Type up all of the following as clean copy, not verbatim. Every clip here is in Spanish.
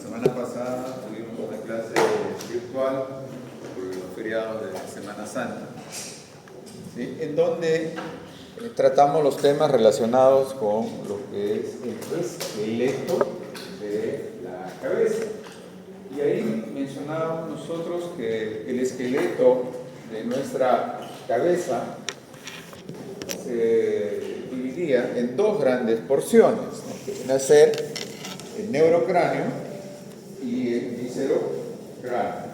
semana pasada tuvimos una clase virtual por los feriados de Semana Santa, ¿sí? En donde tratamos los temas relacionados con lo que es el esqueleto de la cabeza. Y ahí mencionábamos nosotros que el esqueleto de nuestra cabeza se dividía en dos grandes porciones, ¿no? Que viene a ser el neurocráneo y el viscerocráneo.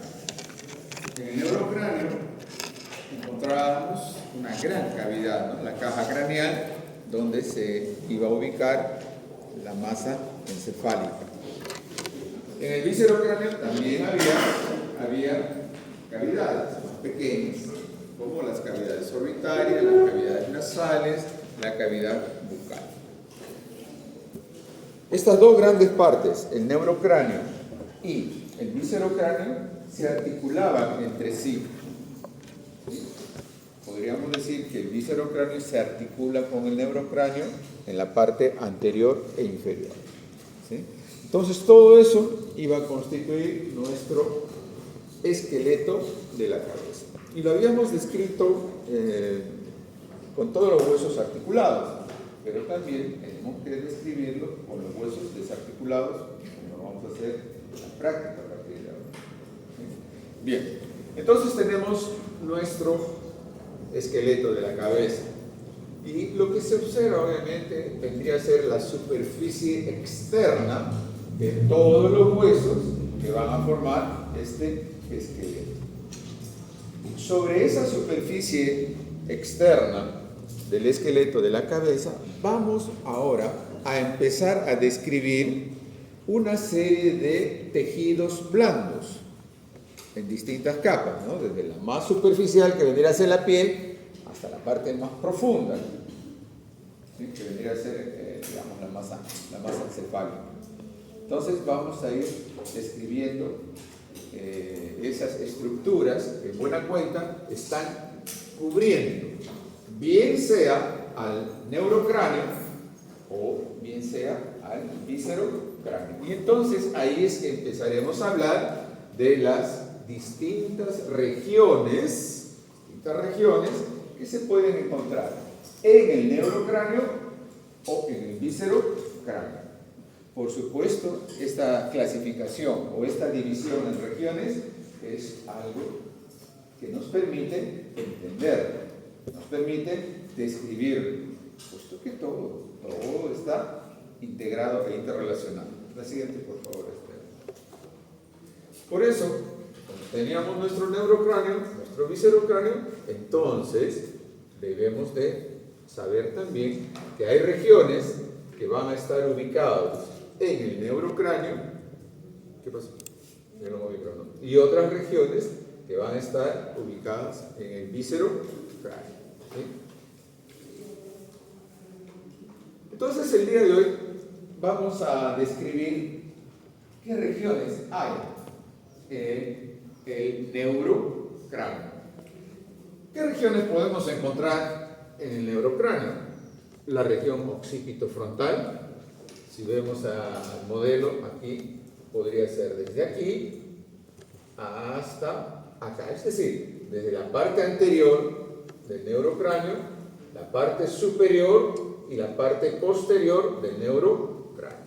En el neurocráneo encontrábamos una gran cavidad, ¿no? La caja craneal, donde se iba a ubicar la masa encefálica. En el viscerocráneo también había cavidades más pequeñas, como las cavidades orbitarias, las cavidades nasales, la cavidad bucal. Estas dos grandes partes, el neurocráneo y el viscerocráneo, se articulaban entre sí. Podríamos decir que el viscerocráneo se articula con el neurocráneo en la parte anterior e inferior, ¿sí? Entonces todo eso iba a constituir nuestro esqueleto de la cabeza. Y lo habíamos descrito con todos los huesos articulados, pero también tenemos que describirlo con los huesos desarticulados, como lo vamos a hacer en la práctica a partir de ahora. Bien, entonces tenemos nuestro esqueleto de la cabeza. Y lo que se observa, obviamente, vendría a ser la superficie externa de todos los huesos que van a formar este esqueleto. Sobre esa superficie externa del esqueleto de la cabeza, vamos ahora a empezar a describir una serie de tejidos blandos en distintas capas, ¿no? Desde la más superficial, que vendría a ser la piel, hasta la parte más profunda, ¿sí? Que vendría a ser, digamos, la masa encefálica. Entonces vamos a ir describiendo esas estructuras que en buena cuenta están cubriendo, bien sea al neurocráneo o bien sea al viscerocráneo. Y entonces ahí es que empezaremos a hablar de las distintas regiones que se pueden encontrar en el neurocráneo o en el viscerocráneo. Por supuesto, esta clasificación o esta división en regiones es algo que nos permite entender, nos permite describir, puesto que todo está integrado e interrelacionado. La siguiente, por favor, Esther. Por eso, como teníamos nuestro neurocráneo, nuestro viscerocráneo, entonces debemos de saber también que hay regiones que van a estar ubicadas en el neurocráneo, ¿qué pasó? Yo lo moví, pero no. Y otras regiones que van a estar ubicadas en el viscerocráneo, ¿sí? Entonces el día de hoy vamos a describir qué regiones hay en el neurocráneo. ¿Qué regiones podemos encontrar en el neurocráneo? La región occipitofrontal. Si vemos al modelo, aquí podría ser desde aquí hasta acá, es decir, desde la parte anterior del neurocráneo, la parte superior y la parte posterior del neurocráneo.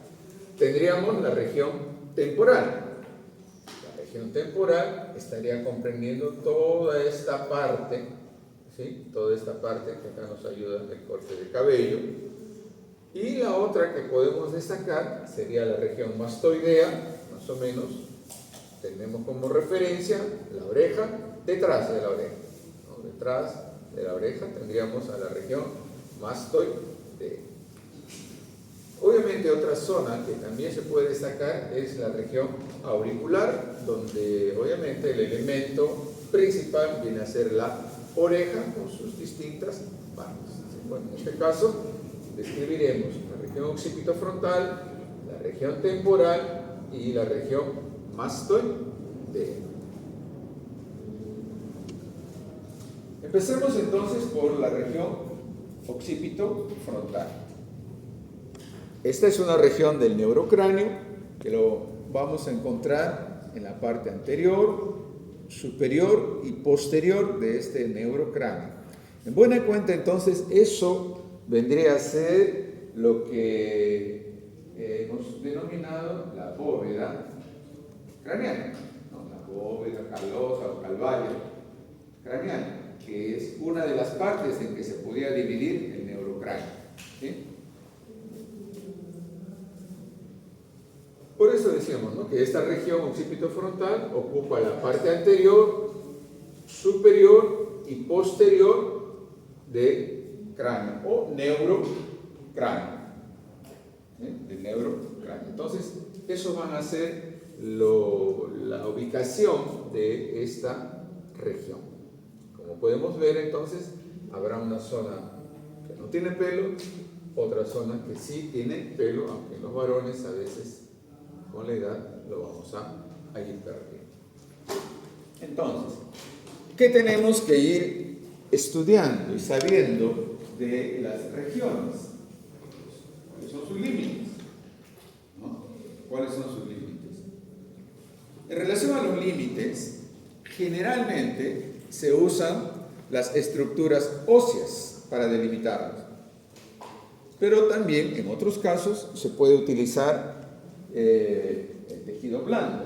Tendríamos la región temporal. La región temporal estaría comprendiendo toda esta parte, ¿sí? Toda esta parte que acá nos ayuda el corte de cabello. Y la otra que podemos destacar sería la región mastoidea, más o menos. Tenemos como referencia la oreja, detrás de la oreja, ¿no? Detrás de la oreja tendríamos a la región mastoidea. Obviamente otra zona que también se puede destacar es la región auricular, donde obviamente el elemento principal viene a ser la oreja con sus distintas partes. Bueno, en este caso describiremos la región occipitofrontal, la región temporal y la región mastoidea. Empecemos entonces por la región occipitofrontal. Esta es una región del neurocráneo que lo vamos a encontrar en la parte anterior, superior y posterior de este neurocráneo. En buena cuenta, entonces, eso vendría a ser lo que hemos denominado la bóveda craneana, ¿no? La bóveda calosa o calvaria craneana, que es una de las partes en que se podía dividir el neurocráneo, ¿sí? Por eso decíamos, ¿no?, que esta región occipitofrontal ocupa la parte anterior, superior y posterior del cráneo o neurocráneo, ¿sí?, del neurocráneo. Entonces, eso van a ser la ubicación de esta región. Como podemos ver, entonces, habrá una zona que no tiene pelo, otra zona que sí tiene pelo, aunque en los varones a veces con la edad lo vamos a ir perdiendo. Entonces, ¿qué tenemos que ir estudiando y sabiendo de las regiones? ¿Cuáles son sus límites? ¿No? ¿Cuáles son sus límites? En relación a los límites, generalmente se usan las estructuras óseas para delimitarlos, pero también en otros casos se puede utilizar el tejido blando,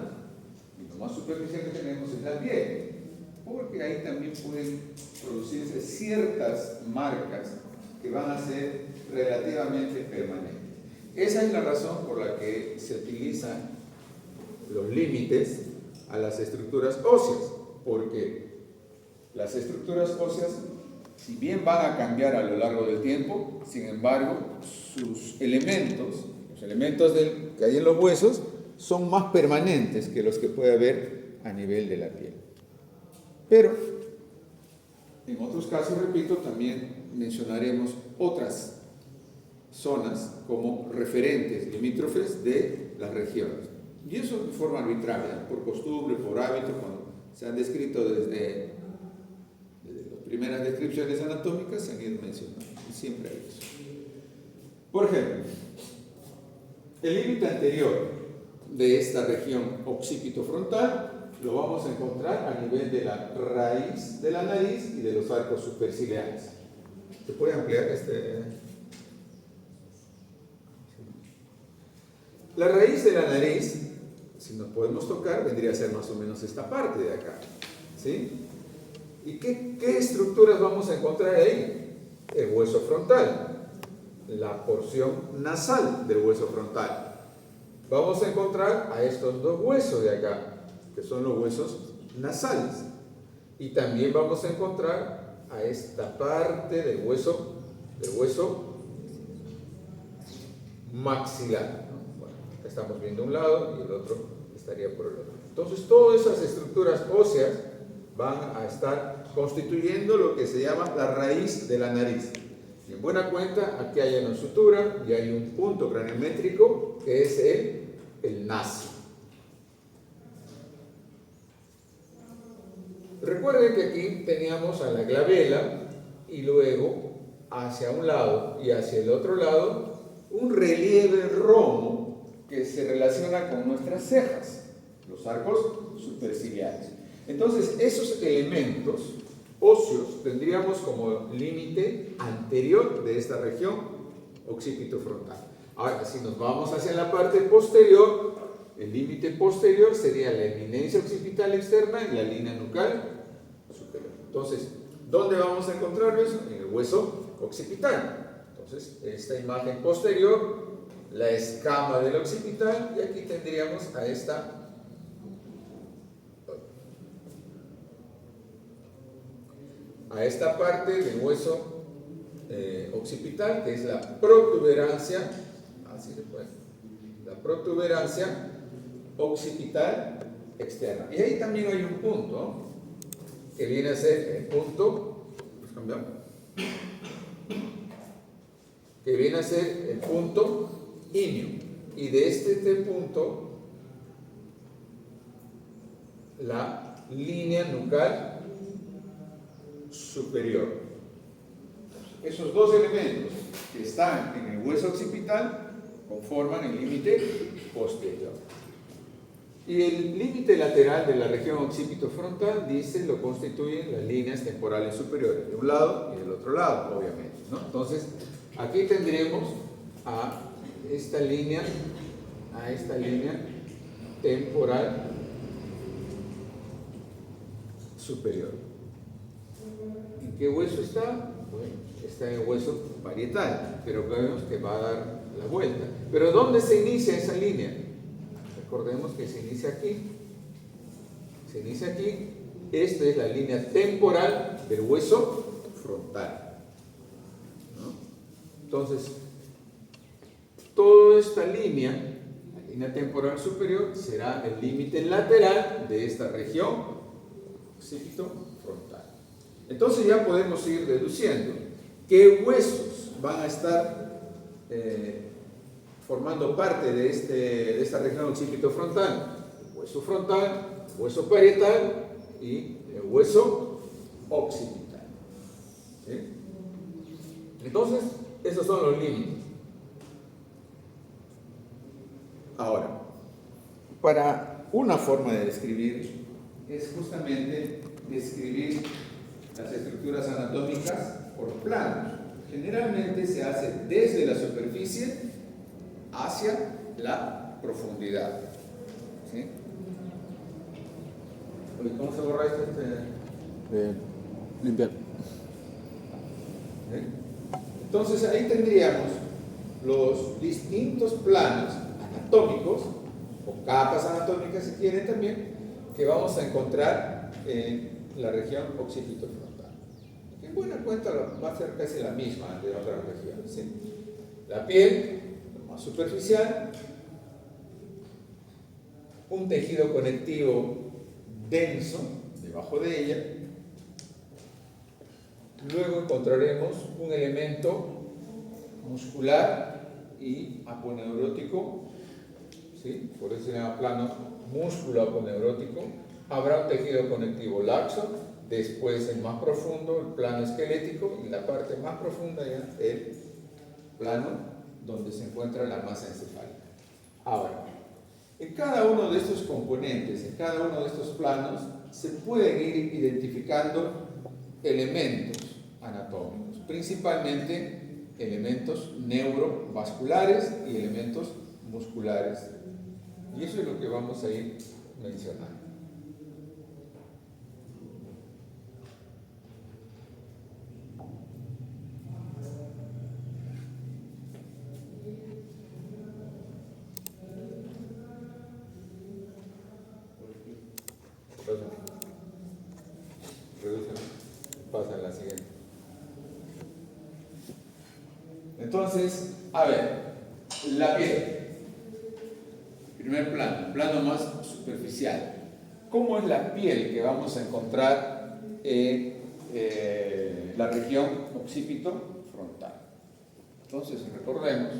y lo más superficial que tenemos es la piel, porque ahí también pueden producirse ciertas marcas que van a ser relativamente permanentes. Esa es la razón por la que se utilizan los límites a las estructuras óseas, porque las estructuras óseas, si bien van a cambiar a lo largo del tiempo, sin embargo, sus elementos, los elementos que hay en los huesos, son más permanentes que los que puede haber a nivel de la piel. Pero, en otros casos, repito, también mencionaremos otras zonas como referentes limítrofes de las regiones. Y eso de forma arbitraria, por costumbre, por hábito, cuando se han descrito desde las primeras descripciones anatómicas, se han ido mencionando. Y siempre hay eso. Por ejemplo, el límite anterior de esta región occipitofrontal lo vamos a encontrar a nivel de la raíz de la nariz y de los arcos superciliares. ¿Se puede ampliar La raíz de la nariz, si nos podemos tocar, vendría a ser más o menos esta parte de acá, ¿sí? ¿Y qué estructuras vamos a encontrar ahí? El hueso frontal, la porción nasal del hueso frontal. Vamos a encontrar a estos dos huesos de acá, que son los huesos nasales. Y también vamos a encontrar a esta parte del hueso maxilar. Bueno, acá estamos viendo un lado y el otro estaría por el otro. Entonces, todas esas estructuras óseas van a estar constituyendo lo que se llama la raíz de la nariz. Y en buena cuenta, aquí hay una sutura y hay un punto craniométrico que es el naso. Recuerden que aquí teníamos a la glabela y luego hacia un lado y hacia el otro lado un relieve romo que se relaciona con nuestras cejas, los arcos superciliares. Entonces, esos elementos óseos tendríamos como límite anterior de esta región occipitofrontal. Ahora, si nos vamos hacia la parte posterior, el límite posterior sería la eminencia occipital externa y la línea nucal superior. Entonces, ¿dónde vamos a encontrar eso? En el hueso occipital. Entonces, esta imagen posterior, la escama del occipital, y aquí tendríamos a esta parte del hueso occipital, que es la protuberancia, así se puede, la protuberancia occipital externa. Y ahí también hay un punto que viene a ser el punto, que viene a ser el punto íneo. Y de este punto, la línea nucal superior. Esos dos elementos que están en el hueso occipital conforman el límite posterior. Y el límite lateral de la región occipitofrontal, dice, lo constituyen las líneas temporales superiores, de un lado y del otro lado, obviamente, ¿no? Entonces, aquí tendremos a esta línea temporal superior. ¿En qué hueso está? Bueno, está en el hueso parietal, pero vemos que va a dar la vuelta. ¿Pero dónde se inicia esa línea? Recordemos que se inicia aquí. Se inicia aquí. Esta es la línea temporal del hueso frontal, ¿no? Entonces, toda esta línea, la línea temporal superior, será el límite lateral de esta región occipitofrontal. Entonces ya podemos ir deduciendo qué huesos van a estar formando parte de esta región occipitofrontal. El hueso frontal, el hueso parietal y el hueso occipital. ¿Sí? Entonces, esos son los límites. Ahora, para una forma de describir es justamente describir las estructuras anatómicas por planos. Generalmente se hace desde la superficie hacia la profundidad. ¿Sí? Oye, ¿cómo se borra esto? Limpiar. ¿Sí? Entonces ahí tendríamos los distintos planos anatómicos, o capas anatómicas si quieren también, que vamos a encontrar en la región occipitofrontal. En buena cuenta va a ser casi la misma de otras regiones. ¿Sí? La piel, lo más superficial, un tejido conectivo denso debajo de ella. Luego encontraremos un elemento muscular y aponeurótico, ¿sí? Por eso se llama plano músculo-aponeurótico. Habrá un tejido conectivo laxo, después el más profundo, el plano esquelético, y la parte más profunda ya el plano donde se encuentra la masa encefálica. Ahora, en cada uno de estos componentes, en cada uno de estos planos, se pueden ir identificando elementos anatómicos, principalmente elementos neurovasculares y elementos musculares. Y eso es lo que vamos a ir mencionando. Pasa a la siguiente. Entonces, a ver, la piel. Primer plano, plano más superficial. ¿Cómo es la piel que vamos a encontrar en la región occipitofrontal? Entonces, recordemos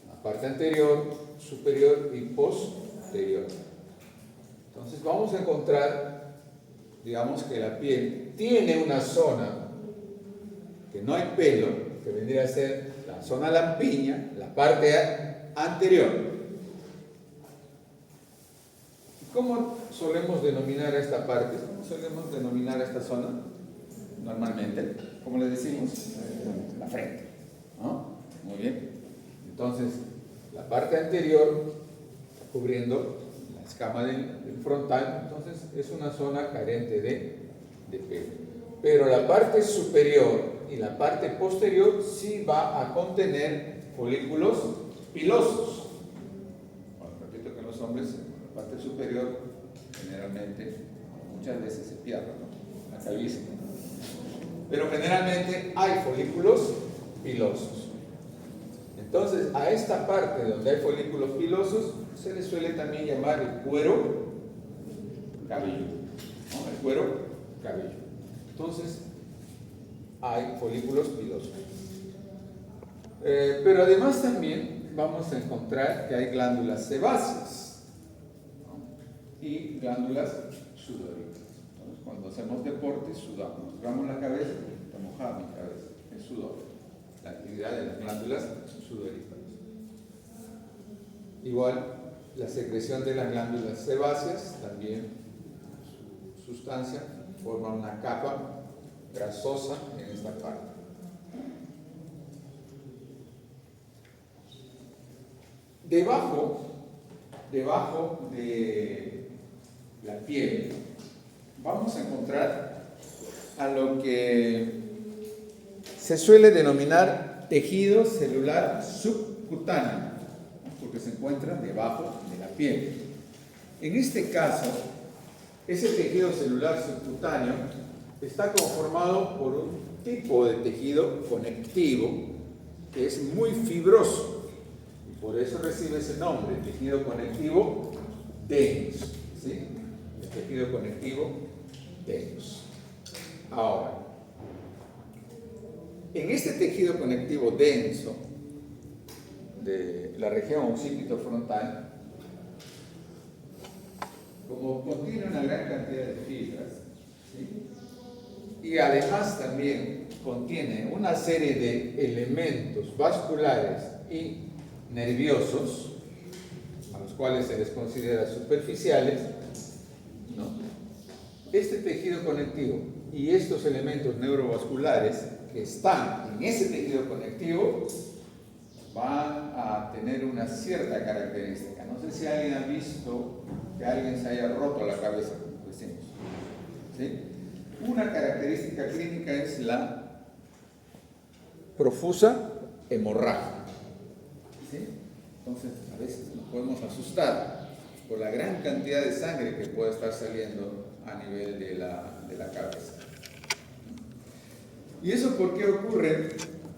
la parte anterior, superior y posterior. Entonces, vamos a encontrar, digamos que la piel tiene una zona que no hay pelo, que vendría a ser la zona lampiña, la parte anterior. ¿Cómo solemos denominar a esta parte? ¿Cómo solemos denominar a esta zona? Normalmente, ¿cómo le decimos? La frente, ¿no? Muy bien. Entonces, la parte anterior está cubriendo la escama del frontal, entonces es una zona carente de pelo. Pero la parte superior y la parte posterior sí va a contener folículos pilosos. Bueno, repito que en los hombres, la parte superior generalmente, muchas veces se pierde, ¿no? La calvicie. Pero generalmente hay folículos pilosos. Entonces, a esta parte donde hay folículos pilosos se le suele también llamar el cuero cabelludo, ¿no? El cuero cabelludo. Entonces, hay folículos pilosos. Pero además también vamos a encontrar que hay glándulas sebáceas, ¿no? Y glándulas sudoríparas. Entonces, cuando hacemos deporte, sudamos. Nos damos la cabeza, está mojada mi cabeza, es sudor. La actividad de las glándulas sudoríparas. Igual la secreción de las glándulas sebáceas, también su sustancia forma una capa grasosa en esta parte. Debajo de la piel vamos a encontrar a lo que se suele denominar tejido celular subcutáneo, porque se encuentra debajo de la piel. En este caso, ese tejido celular subcutáneo está conformado por un tipo de tejido conectivo que es muy fibroso. Por eso recibe ese nombre, tejido conectivo denso, ¿sí? El tejido conectivo denso. Ahora, en este tejido conectivo denso de la región occipitofrontal, como contiene una gran cantidad de fibras, ¿sí? Y además también contiene una serie de elementos vasculares y nerviosos, a los cuales se les considera superficiales, ¿no? Este tejido conectivo y estos elementos neurovasculares que están en ese tejido conectivo van a tener una cierta característica. No sé si alguien ha visto que alguien se haya roto la cabeza, decimos, ¿sí? Una característica clínica es la profusa hemorragia. ¿Sí? Entonces, a veces nos podemos asustar por la gran cantidad de sangre que puede estar saliendo a nivel de la cabeza. ¿Y eso por qué ocurre?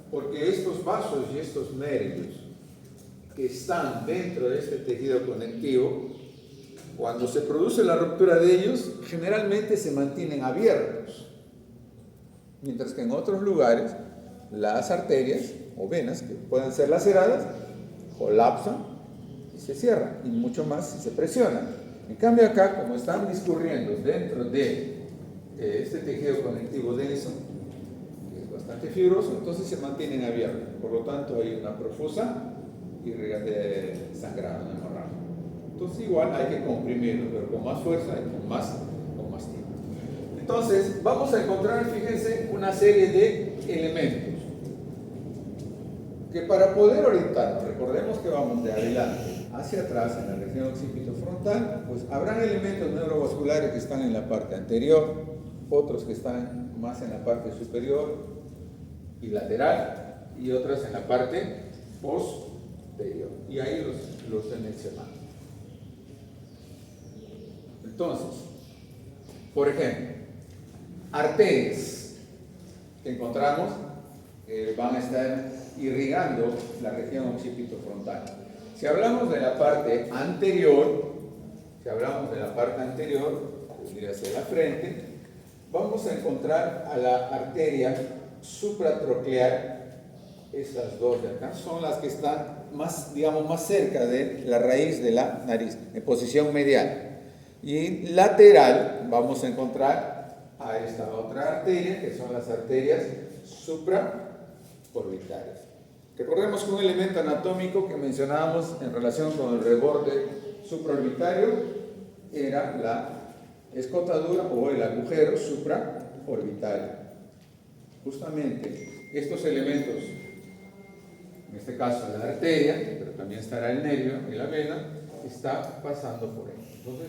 Porque estos vasos y estos nervios que están dentro de este tejido conectivo, cuando se produce la ruptura de ellos, generalmente se mantienen abiertos, mientras que en otros lugares las arterias o venas que puedan ser laceradas colapsan y se cierran, y mucho más si se presionan. En cambio acá, como están discurriendo dentro de este tejido conectivo denso, que es bastante fibroso, entonces se mantienen abiertos. Por lo tanto, hay una profusa sangrado, una hemorragia. Entonces igual hay que comprimirlo, pero con más fuerza y con más tiempo. Entonces, vamos a encontrar, fíjense, una serie de elementos que para poder orientarnos, recordemos que vamos de adelante hacia atrás en la región occipitofrontal, pues habrán elementos neurovasculares que están en la parte anterior, otros que están más en la parte superior y lateral, y otros en la parte posterior. Y ahí los he mencionado. Entonces, por ejemplo, arterias que encontramos que van a estar irrigando la región occipitofrontal. Si hablamos de la parte anterior, que vendría hacia la frente, vamos a encontrar a la arteria supratroclear. Estas dos de acá son las que están más, digamos, más cerca de la raíz de la nariz, en posición medial. Y lateral vamos a encontrar a esta otra arteria, que son las arterias supraorbitales. Recordemos que un elemento anatómico que mencionábamos en relación con el reborde supraorbitario era la escotadura o el agujero supraorbitario. Justamente estos elementos, en este caso la arteria, pero también estará el nervio y la vena, está pasando por él. Entonces,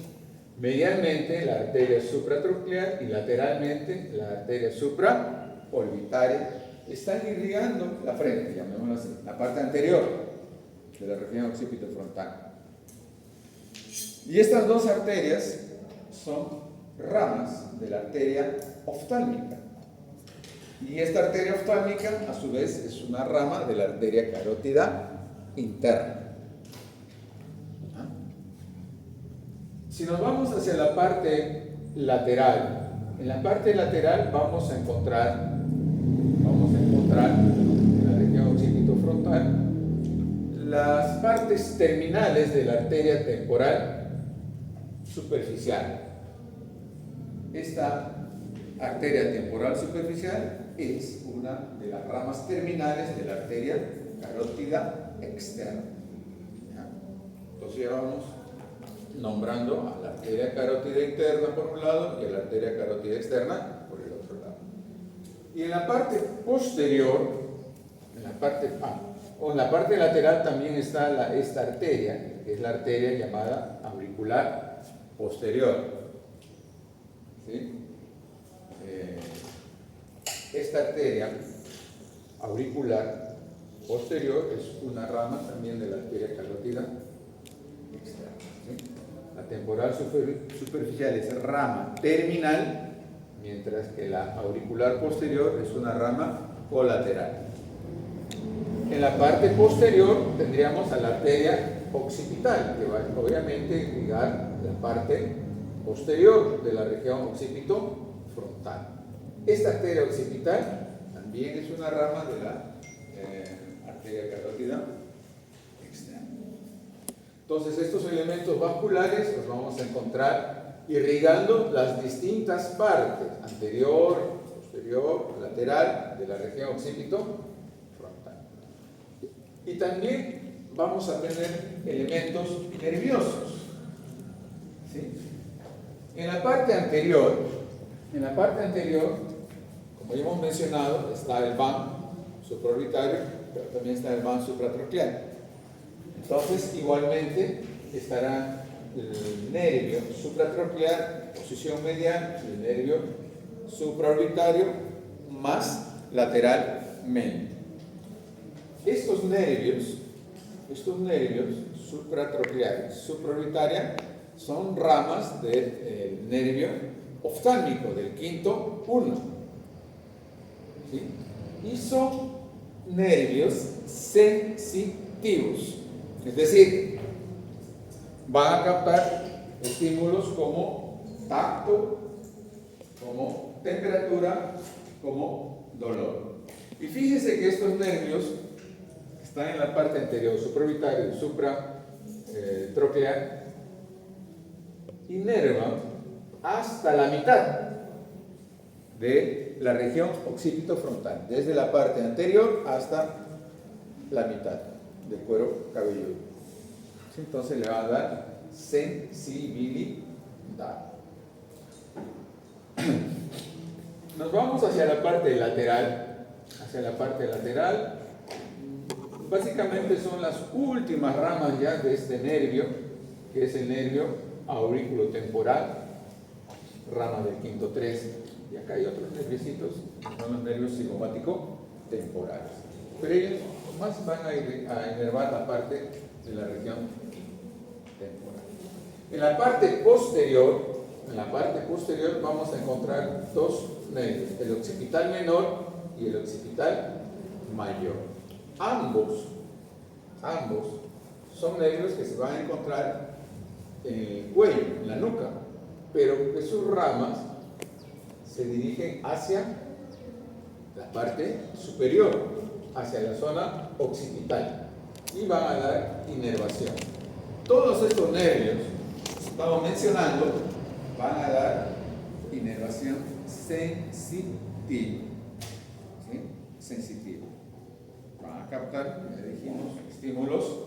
medialmente la arteria supratroclear y lateralmente la arteria supraorbitaria están irrigando la frente, llamémoslo así, la parte anterior de la región occipitofrontal. Y estas dos arterias son ramas de la arteria oftálmica. Y esta arteria oftálmica, a su vez, es una rama de la arteria carótida interna. Si nos vamos hacia la parte lateral, en la parte lateral vamos a encontrar en la región occipitofrontal las partes terminales de la arteria temporal superficial. Esta arteria temporal superficial es una de las ramas terminales de la arteria carótida externa. Entonces ya vamos nombrando a la arteria carótida interna por un lado y a la arteria carótida externa por el otro lado. Y en la parte posterior, en la parte lateral también está esta arteria, que es la arteria llamada auricular posterior. ¿Sí? Esta arteria auricular posterior es una rama también de la arteria carótida externa. ¿Sí? La temporal superficial es rama terminal, mientras que la auricular posterior es una rama colateral. En la parte posterior tendríamos a la arteria occipital, que va obviamente a ligar la parte posterior de la región occipito-frontal. Esta arteria occipital también es una rama de la arteria carótida externa. Entonces, estos elementos vasculares los vamos a encontrar irrigando las distintas partes, anterior, posterior, lateral, de la región occipito-frontal. Y también vamos a tener elementos nerviosos. ¿Sí? En la parte anterior, como ya hemos mencionado, está el van supraorbitario, pero también está el van supratroqueal. Entonces, igualmente estará el nervio supratroqueal, posición medial, y el nervio supraorbitario más lateralmente. Estos nervios supratroqueales, supraorbitaria, son ramas del nervio oftálmico, del quinto uno. ¿Sí? Y son nervios sensitivos, es decir, van a captar estímulos como tacto, como temperatura, como dolor. Y fíjense que estos nervios están en la parte anterior, supraorbitario y supratroqueal, inervan hasta la mitad de la región occipito-frontal, desde la parte anterior hasta la mitad del cuero cabelludo. ¿Sí? Entonces le va a dar sensibilidad. Nos vamos hacia la parte lateral. Básicamente son las últimas ramas ya de este nervio, que es el nervio aurículo-temporal, rama del quinto 3. Y acá hay otros nerviositos, que son los nervios cigomático-temporales. Pero ellos más van a inervar la parte de la región temporal. En la parte posterior vamos a encontrar dos nervios, el occipital menor y el occipital mayor. Ambos son nervios que se van a encontrar en el cuello, en la nuca, pero que sus ramas se dirigen hacia la parte superior, hacia la zona occipital, y van a dar inervación. Todos estos nervios que estamos mencionando van a dar inervación sensitiva. ¿Sí? Sensitiva. Van a captar, ya dijimos, estímulos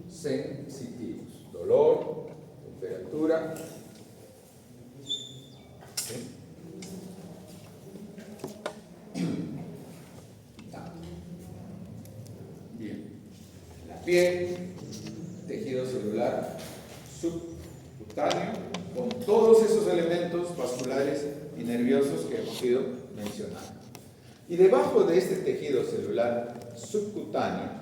sensitivos. Dolor, temperatura. ¿Sí? Bien. La piel, tejido celular, subcutáneo, con todos esos elementos vasculares y nerviosos que hemos ido mencionando. Y debajo de este tejido celular subcutáneo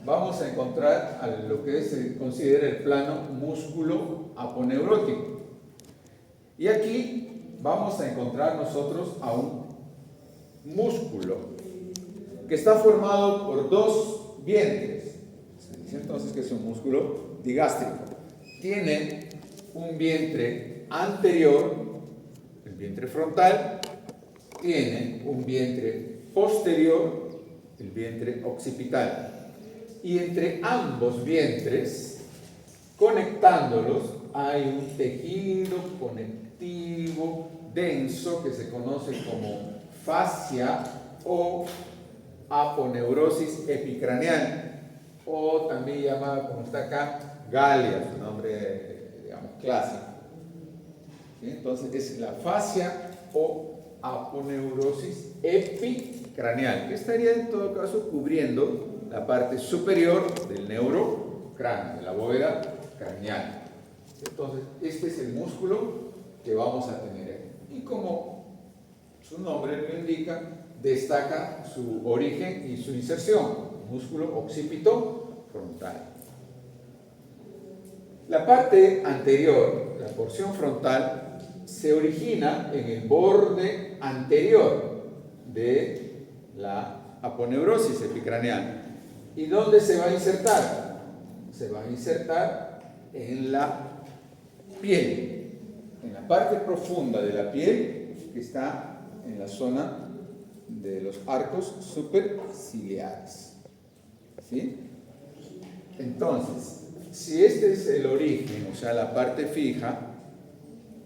vamos a encontrar a lo que se considera el plano músculo aponeurótico. Y aquí vamos a encontrar nosotros a un músculo que está formado por dos vientres. Se dice entonces que es un músculo digástrico. Tiene un vientre anterior, el vientre frontal, tiene un vientre posterior, el vientre occipital. Y entre ambos vientres, conectándolos, hay un tejido conectivo denso que se conoce como fascia o aponeurosis epicraneal, o también llamada, como está acá, galia, su nombre, digamos, clásico. ¿Sí? Entonces es la fascia o aponeurosis epicraneal, que estaría en todo caso cubriendo la parte superior del neurocráneo, de la bóveda craneal. Entonces, este es el músculo que vamos a tener aquí. Y como su nombre lo indica, destaca su origen y su inserción, músculo occipito frontal. La parte anterior, la porción frontal, se origina en el borde anterior de la aponeurosis epicraneal. ¿Y dónde se va a insertar? Se va a insertar en la piel, en la parte profunda de la piel que está en la zona de los arcos superciliares. ¿Sí? Entonces, si este es el origen, o sea, la parte fija,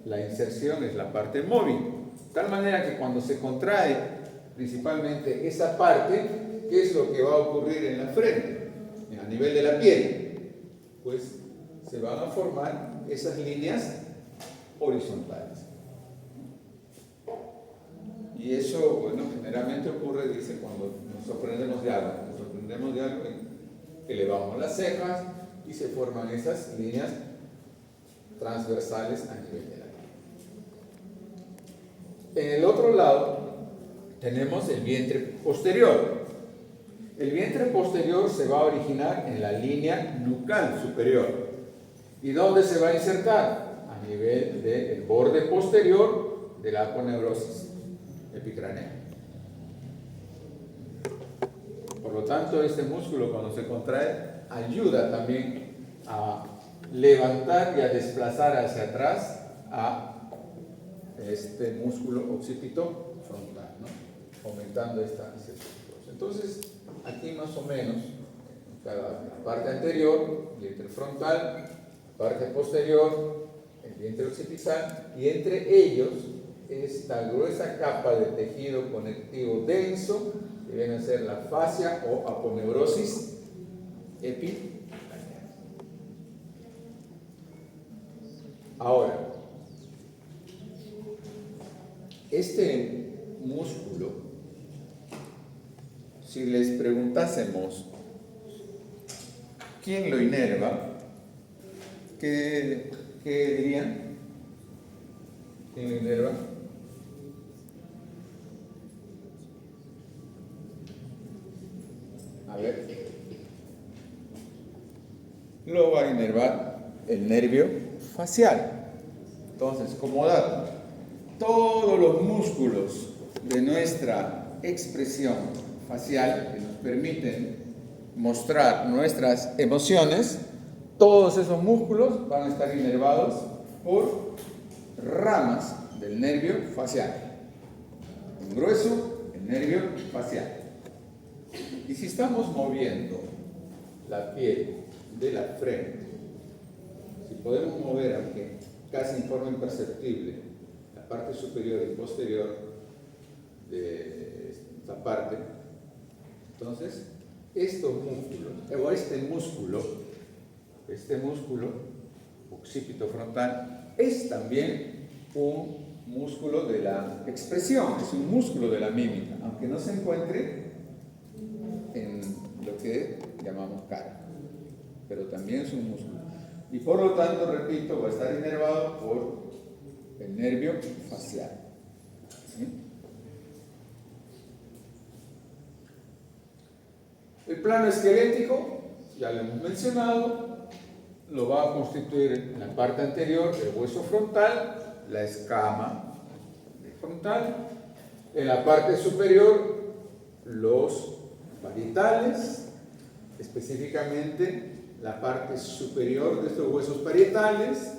la inserción es la parte móvil. De tal manera que cuando se contrae principalmente esa parte, ¿qué es lo que va a ocurrir en la frente? A nivel de la piel, pues se van a formar esas líneas horizontales. Y eso, bueno, generalmente ocurre, dice, cuando nos sorprendemos de algo. Nos sorprendemos de algo, elevamos las cejas y se forman esas líneas transversales a nivel de la piel. En el otro lado tenemos el vientre posterior. El vientre posterior se va a originar en la línea nucal superior. ¿Y dónde se va a insertar? A nivel del borde posterior de la aponeurosis epicraneal. Por lo tanto, este músculo cuando se contrae ayuda también a levantar y a desplazar hacia atrás a este músculo occipito frontal, ¿no? Aumentando esta inserción. Entonces, aquí más o menos, la parte anterior, vientre frontal, parte posterior, el vientre occipital, y entre ellos esta gruesa capa de tejido conectivo denso que viene a ser la fascia o aponeurosis epicraneal. Ahora, este músculo, si les preguntásemos quién lo inerva, ¿qué dirían? ¿Quién lo inerva? A ver, lo va a inervar el nervio facial. Entonces, como dato, todos los músculos de nuestra expresión facial que nos permiten mostrar nuestras emociones, todos esos músculos van a estar inervados por ramas del nervio facial. En grueso, el nervio facial. Y si estamos moviendo la piel de la frente, si podemos mover, aunque casi en forma imperceptible, la parte superior y posterior de esta parte, entonces estos músculos, o este músculo occipito frontal, es también un músculo de la expresión, es un músculo de la mímica, aunque no se encuentre en lo que llamamos cara, pero también es un músculo. Y por lo tanto, repito, va a estar inervado por el nervio facial. ¿Sí? El plano esquelético, ya lo hemos mencionado, lo va a constituir en la parte anterior el hueso frontal, la escama frontal, en la parte superior los parietales, específicamente la parte superior de estos huesos parietales,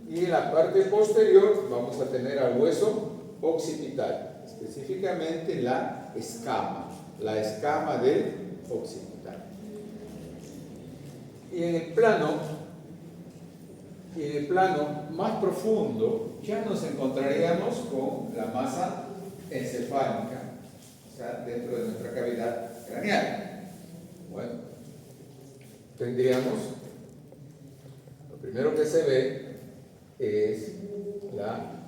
y en la parte posterior vamos a tener al hueso occipital, específicamente la escama del occipital. Y en el plano más profundo ya nos encontraríamos con la masa encefálica, o sea, dentro de nuestra cavidad craneal. Bueno, tendríamos, lo primero que se ve es la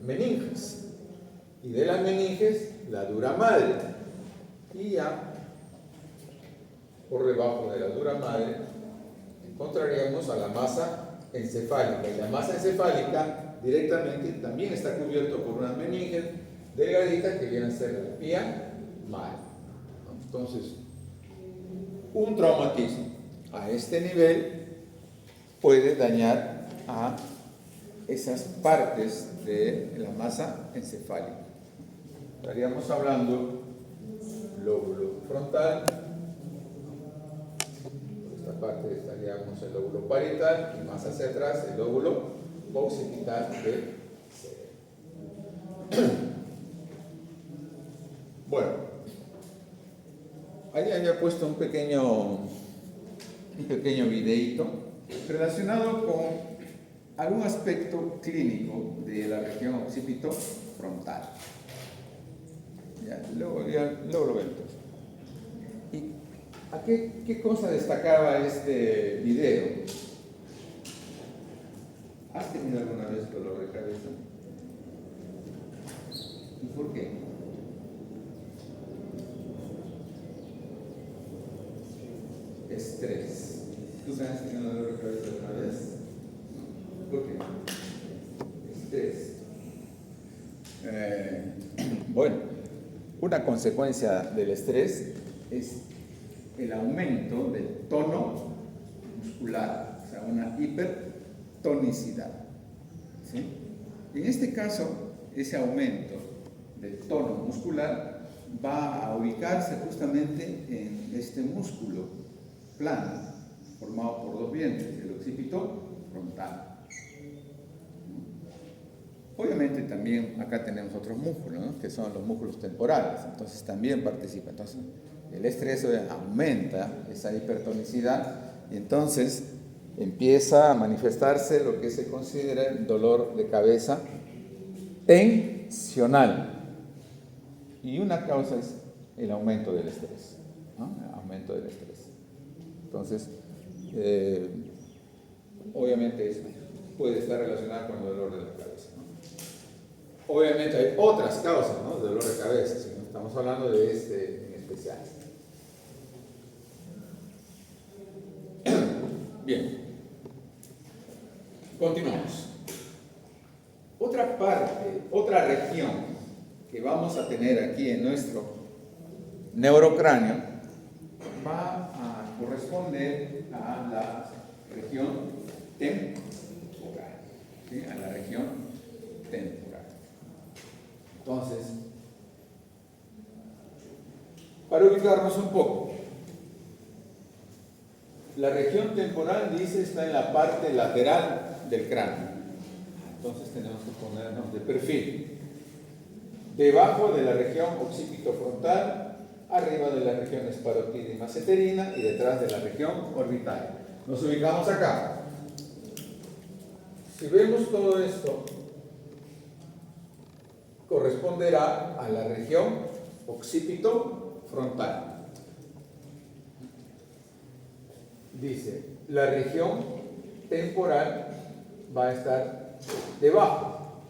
meninges. Y de la meninges, la dura madre. Y ya, por debajo de la dura madre, encontraríamos a la masa encefálica. Y la masa encefálica directamente también está cubierto por una meninges delgadita que viene a ser la pía madre. Entonces, un traumatismo a este nivel puede dañar a esas partes de la masa encefálica. Estaríamos hablando lóbulo frontal, por esta parte estaríamos el lóbulo parietal y más hacia atrás el lóbulo occipital del cerebro. Bueno, ahí había puesto un pequeño videíto relacionado con algún aspecto clínico de la región occipito-frontal. Luego lo vemos. ¿Y a qué cosa destacaba este video? ¿Has tenido alguna vez dolor de cabeza? ¿Y por qué? Estrés. ¿Tú has tenido dolor de cabeza alguna vez? ¿Por qué? Estrés. Bueno, una consecuencia del estrés es el aumento del tono muscular, o sea, una hipertonicidad. ¿Sí? En este caso, ese aumento del tono muscular va a ubicarse justamente en este músculo plano, formado por dos dientes, el occipito frontal. Obviamente también acá tenemos otros músculos, ¿no? Que son los músculos temporales, entonces también participa. Entonces el estrés aumenta esa hipertonicidad y entonces empieza a manifestarse lo que se considera el dolor de cabeza tensional. Y una causa es el aumento del estrés, ¿no? El aumento del estrés. Entonces, obviamente puede estar relacionado con el dolor de la cabeza, ¿no? Obviamente hay otras causas, ¿no?, de dolor de cabeza, si no estamos hablando de este en especial. Bien, continuamos. Otra parte, otra región que vamos a tener aquí en nuestro neurocráneo va a corresponder a la región temporal, ¿sí? A la región temporal. Entonces, para ubicarnos un poco, la región temporal, dice, está en la parte lateral del cráneo. Entonces tenemos que ponernos de perfil. Debajo de la región occipitofrontal, arriba de la región esparotídea y masseterina y detrás de la región orbital. Nos ubicamos acá. Si vemos todo esto, corresponderá a la región occipitofrontal. Dice, la región temporal va a estar debajo,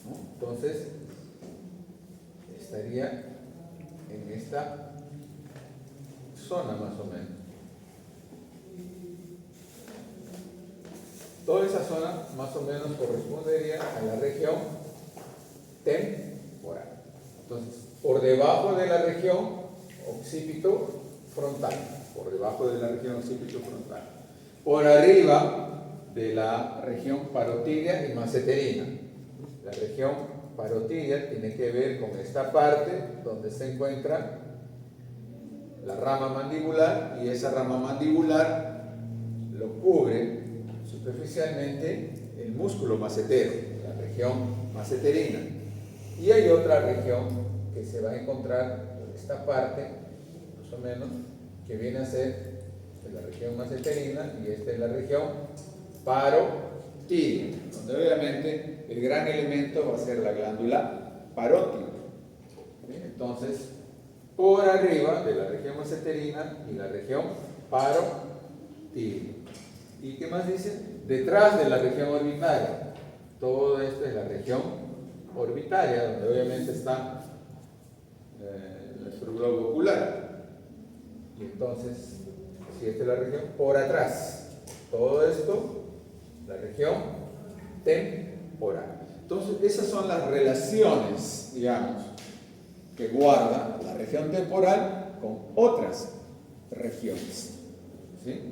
¿no? Entonces, estaría en esta zona más o menos. Toda esa zona más o menos correspondería a la región temporal. Entonces, por debajo de la región occipitofrontal, por debajo de la región occipitofrontal, por arriba de la región parotídea y masseterina. La región parotídea tiene que ver con esta parte donde se encuentra la rama mandibular, y esa rama mandibular lo cubre superficialmente el músculo macetero, la región masseterina. Y hay otra región que se va a encontrar en esta parte, más o menos, que viene a ser la región masseterina, y esta es la región parotídea, donde obviamente el gran elemento va a ser la glándula parótida. Entonces, por arriba de la región masseterina y la región parotídea. ¿Y qué más dice? detrás de la región orbitaria. Todo esto es la región orbitaria, donde obviamente está nuestro globo ocular. Y entonces, si esta es la región, por atrás, todo esto, la región temporal. Entonces, esas son las relaciones, digamos, que guarda la región temporal con otras regiones. ¿Sí?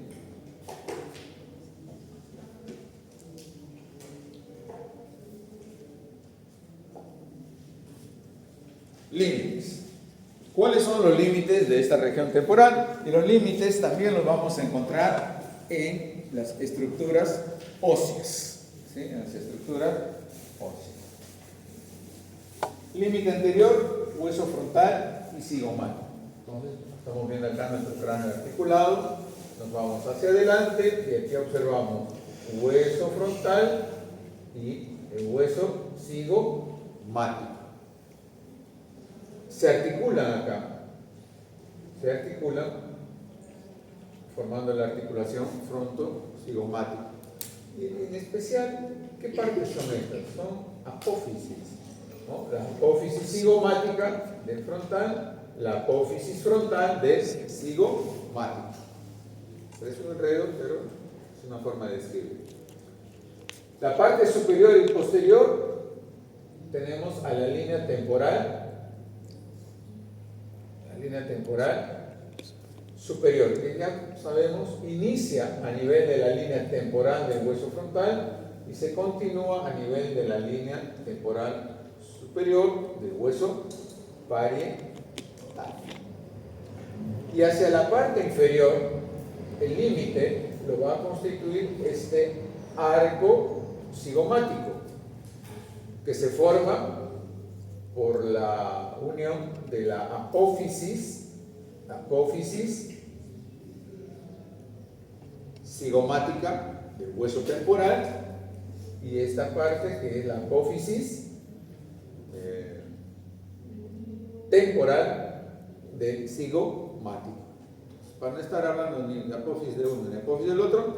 Límites. ¿Cuáles son los límites de esta región temporal? Y los límites también los vamos a encontrar en las estructuras óseas. ¿Sí? En las estructuras óseas. Límite anterior, hueso frontal y cigomático. Entonces, estamos viendo acá nuestro cráneo articulado. Nos vamos hacia adelante y aquí observamos hueso frontal y el hueso cigomático. Se articulan acá, se articulan formando la articulación fronto-cigomática. Y en especial, ¿qué partes son estas? Son apófisis, ¿no? La apófisis cigomática del frontal, la apófisis frontal del cigomático. Es un enredo, pero es una forma de describir. La parte superior y posterior tenemos a la línea temporal superior, que ya sabemos inicia a nivel de la línea temporal del hueso frontal y se continúa a nivel de la línea temporal superior del hueso parietal. Y hacia la parte inferior, el límite lo va a constituir este arco cigomático, que se forma por la unión de la apófisis cigomática del hueso temporal y esta parte que es la apófisis temporal del cigomático. Para no estar hablando ni de apófisis de uno ni de apófisis del otro,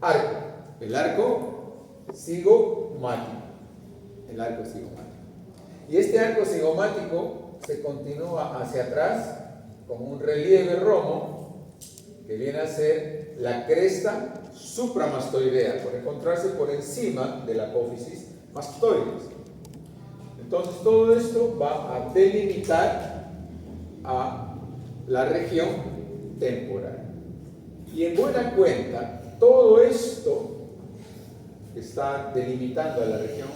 arco, el arco cigomático, y este arco cigomático se continúa hacia atrás con un relieve romo que viene a ser la cresta supramastoidea, por encontrarse por encima de la apófisis mastoides. Entonces todo esto va a delimitar a la región temporal. Y en buena cuenta, todo esto que está delimitando a la región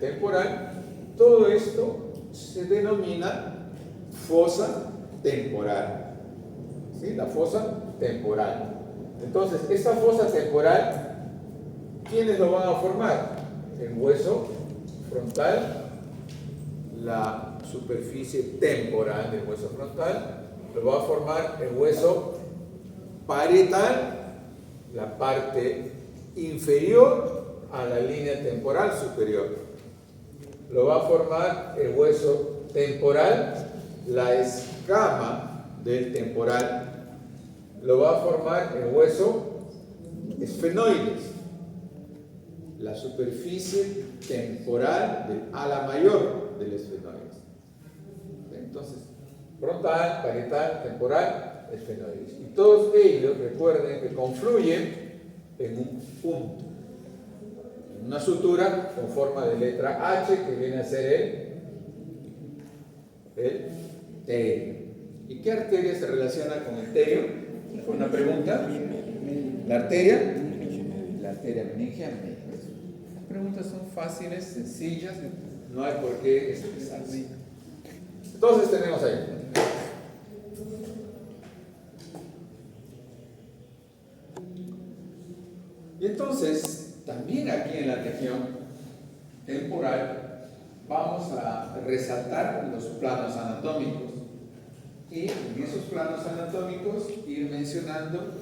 temporal, todo esto se denomina fosa temporal. ¿Sí? La fosa temporal. Entonces, esta fosa temporal, ¿quiénes lo van a formar? El hueso frontal, la superficie temporal del hueso frontal, lo va a formar el hueso parietal, la parte inferior a la línea temporal superior. Lo va a formar el hueso temporal, la escama del temporal. Lo va a formar el hueso esfenoides, la superficie temporal del ala mayor del esfenoides. Entonces, frontal, parietal, temporal, esfenoides. Y todos ellos, recuerden que confluyen en un punto, en una sutura con forma de letra H, que viene a ser el terio. ¿Y qué arteria se relaciona con el terio? Una pregunta. ¿La arteria? La arteria meningia. Las preguntas son fáciles, sencillas, no hay por qué estresarse. Entonces tenemos ahí. Y entonces, también aquí en la región temporal, vamos a resaltar los planos anatómicos. Y en esos planos anatómicos ir mencionando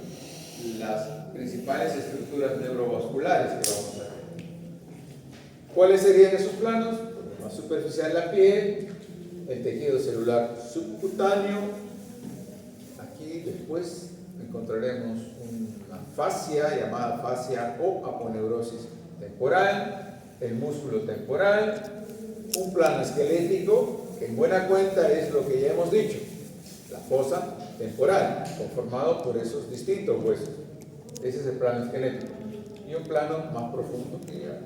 las principales estructuras neurovasculares que vamos a ver. ¿Cuáles serían esos planos? La superficial de la piel, el tejido celular subcutáneo. Aquí después encontraremos una fascia llamada fascia o aponeurosis temporal, el músculo temporal, un plano esquelético que en buena cuenta es lo que ya hemos dicho, la fosa temporal, conformado por esos distintos huesos. Ese es el plano esquelético. Y un plano más profundo que ya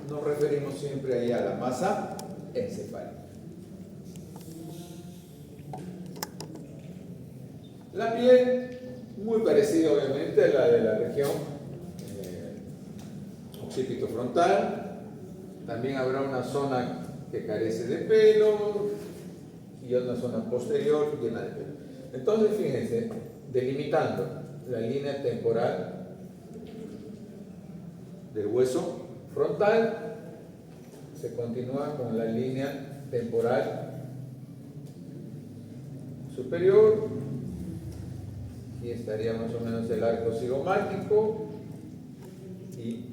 nos referimos siempre ahí a la masa encefálica. La piel, muy parecida obviamente a la de la región occipito frontal. También habrá una zona que carece de pelo y una zona posterior llena de pelo. Entonces, fíjense, delimitando la línea temporal del hueso frontal, se continúa con la línea temporal superior. Aquí estaría más o menos el arco cigomático y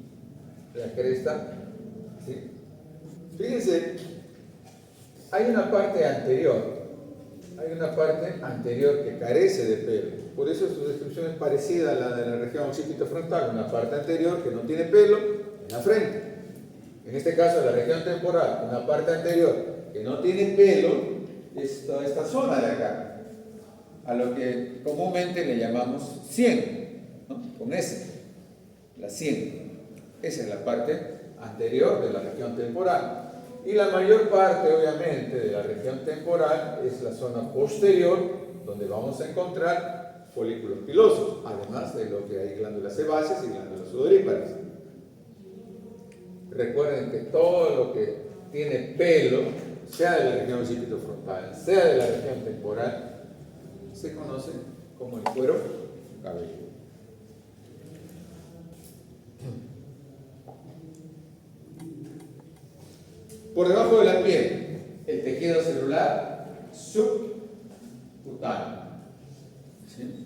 la cresta, ¿sí? Fíjense, hay una parte anterior que carece de pelo, por eso su descripción es parecida a la de la región occipito frontal, una parte anterior que no tiene pelo en la frente. En este caso, la región temporal, una parte anterior que no tiene pelo, es toda esta zona de acá, a lo que comúnmente le llamamos sien, ¿no? Con S, la sien. Esa es la parte anterior de la región temporal. Y la mayor parte, obviamente, de la región temporal es la zona posterior, donde vamos a encontrar folículos pilosos, además de lo que hay glándulas sebáceas y glándulas sudoríparas. Recuerden que todo lo que tiene pelo, sea de la región occipito frontal, sea de la región temporal, se conoce como el cuero cabelludo. Por debajo de la piel, el tejido celular subcutáneo. ¿Sí?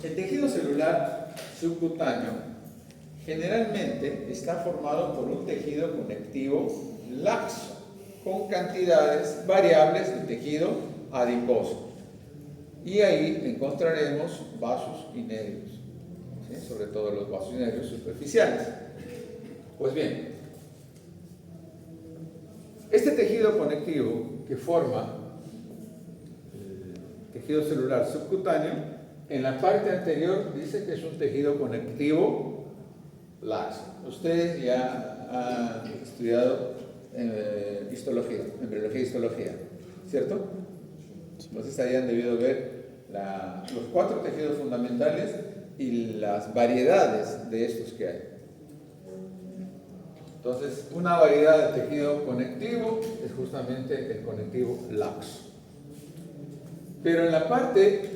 El tejido celular subcutáneo generalmente está formado por un tejido conectivo laxo, con cantidades variables de tejido adiposo. Y ahí encontraremos vasos y nervios, ¿sí? Sobre todo los vasos y nervios superficiales. Pues bien, este tejido conectivo que forma el tejido celular subcutáneo, en la parte anterior dice que es un tejido conectivo laxo. Ustedes ya han estudiado histología, embriología y histología, ¿cierto? Entonces hayan debido ver los 4 tejidos fundamentales y las variedades de estos que hay. Entonces, una variedad de tejido conectivo es justamente el conectivo laxo. Pero en la parte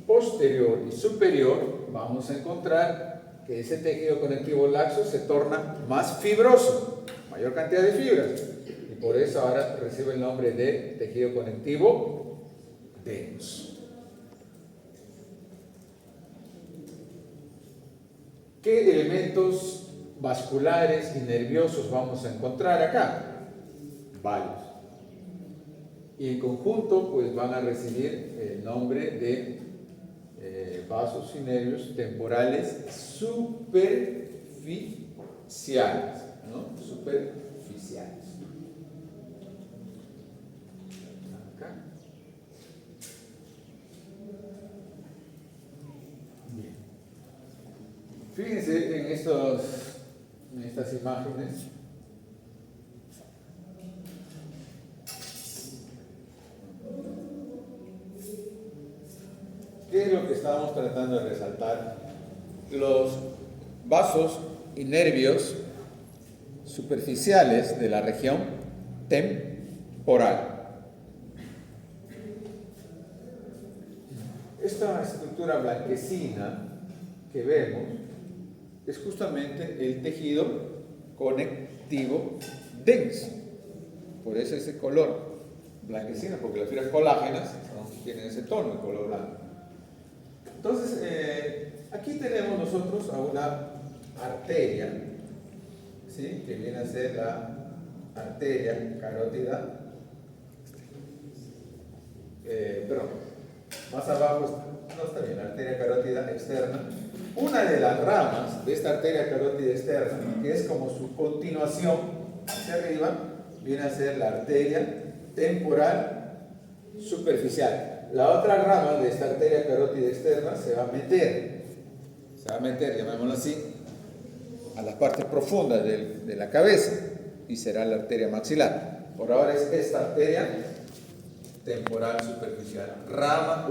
posterior y superior vamos a encontrar que ese tejido conectivo laxo se torna más fibroso, mayor cantidad de fibras, y por eso ahora recibe el nombre de tejido conectivo denso. ¿Qué elementos vasculares y nerviosos vamos a encontrar acá? Varios. Y en conjunto pues van a recibir el nombre de vasos y nervios temporales superficiales, ¿no? Superficiales. Acá. Bien. Fíjense en estas imágenes. ¿Qué es lo que estamos tratando de resaltar? Los vasos y nervios superficiales de la región temporal. Esta estructura blanquecina que vemos es justamente el tejido conectivo denso. Por eso ese color blanquecino, porque las fibras colágenas tienen ese tono, el color blanco. Entonces, aquí tenemos nosotros a una arteria, ¿sí? Que viene a ser la arteria carótida. Perdón, más abajo, no está bien, la arteria carótida externa, una de las ramas de esta arteria carótida externa, que es como su continuación hacia arriba, viene a ser la arteria temporal superficial. La otra rama de esta arteria carótida externa se va a meter, llamémoslo así, a las partes profundas de la cabeza y será la arteria maxilar. Por ahora es esta arteria temporal superficial,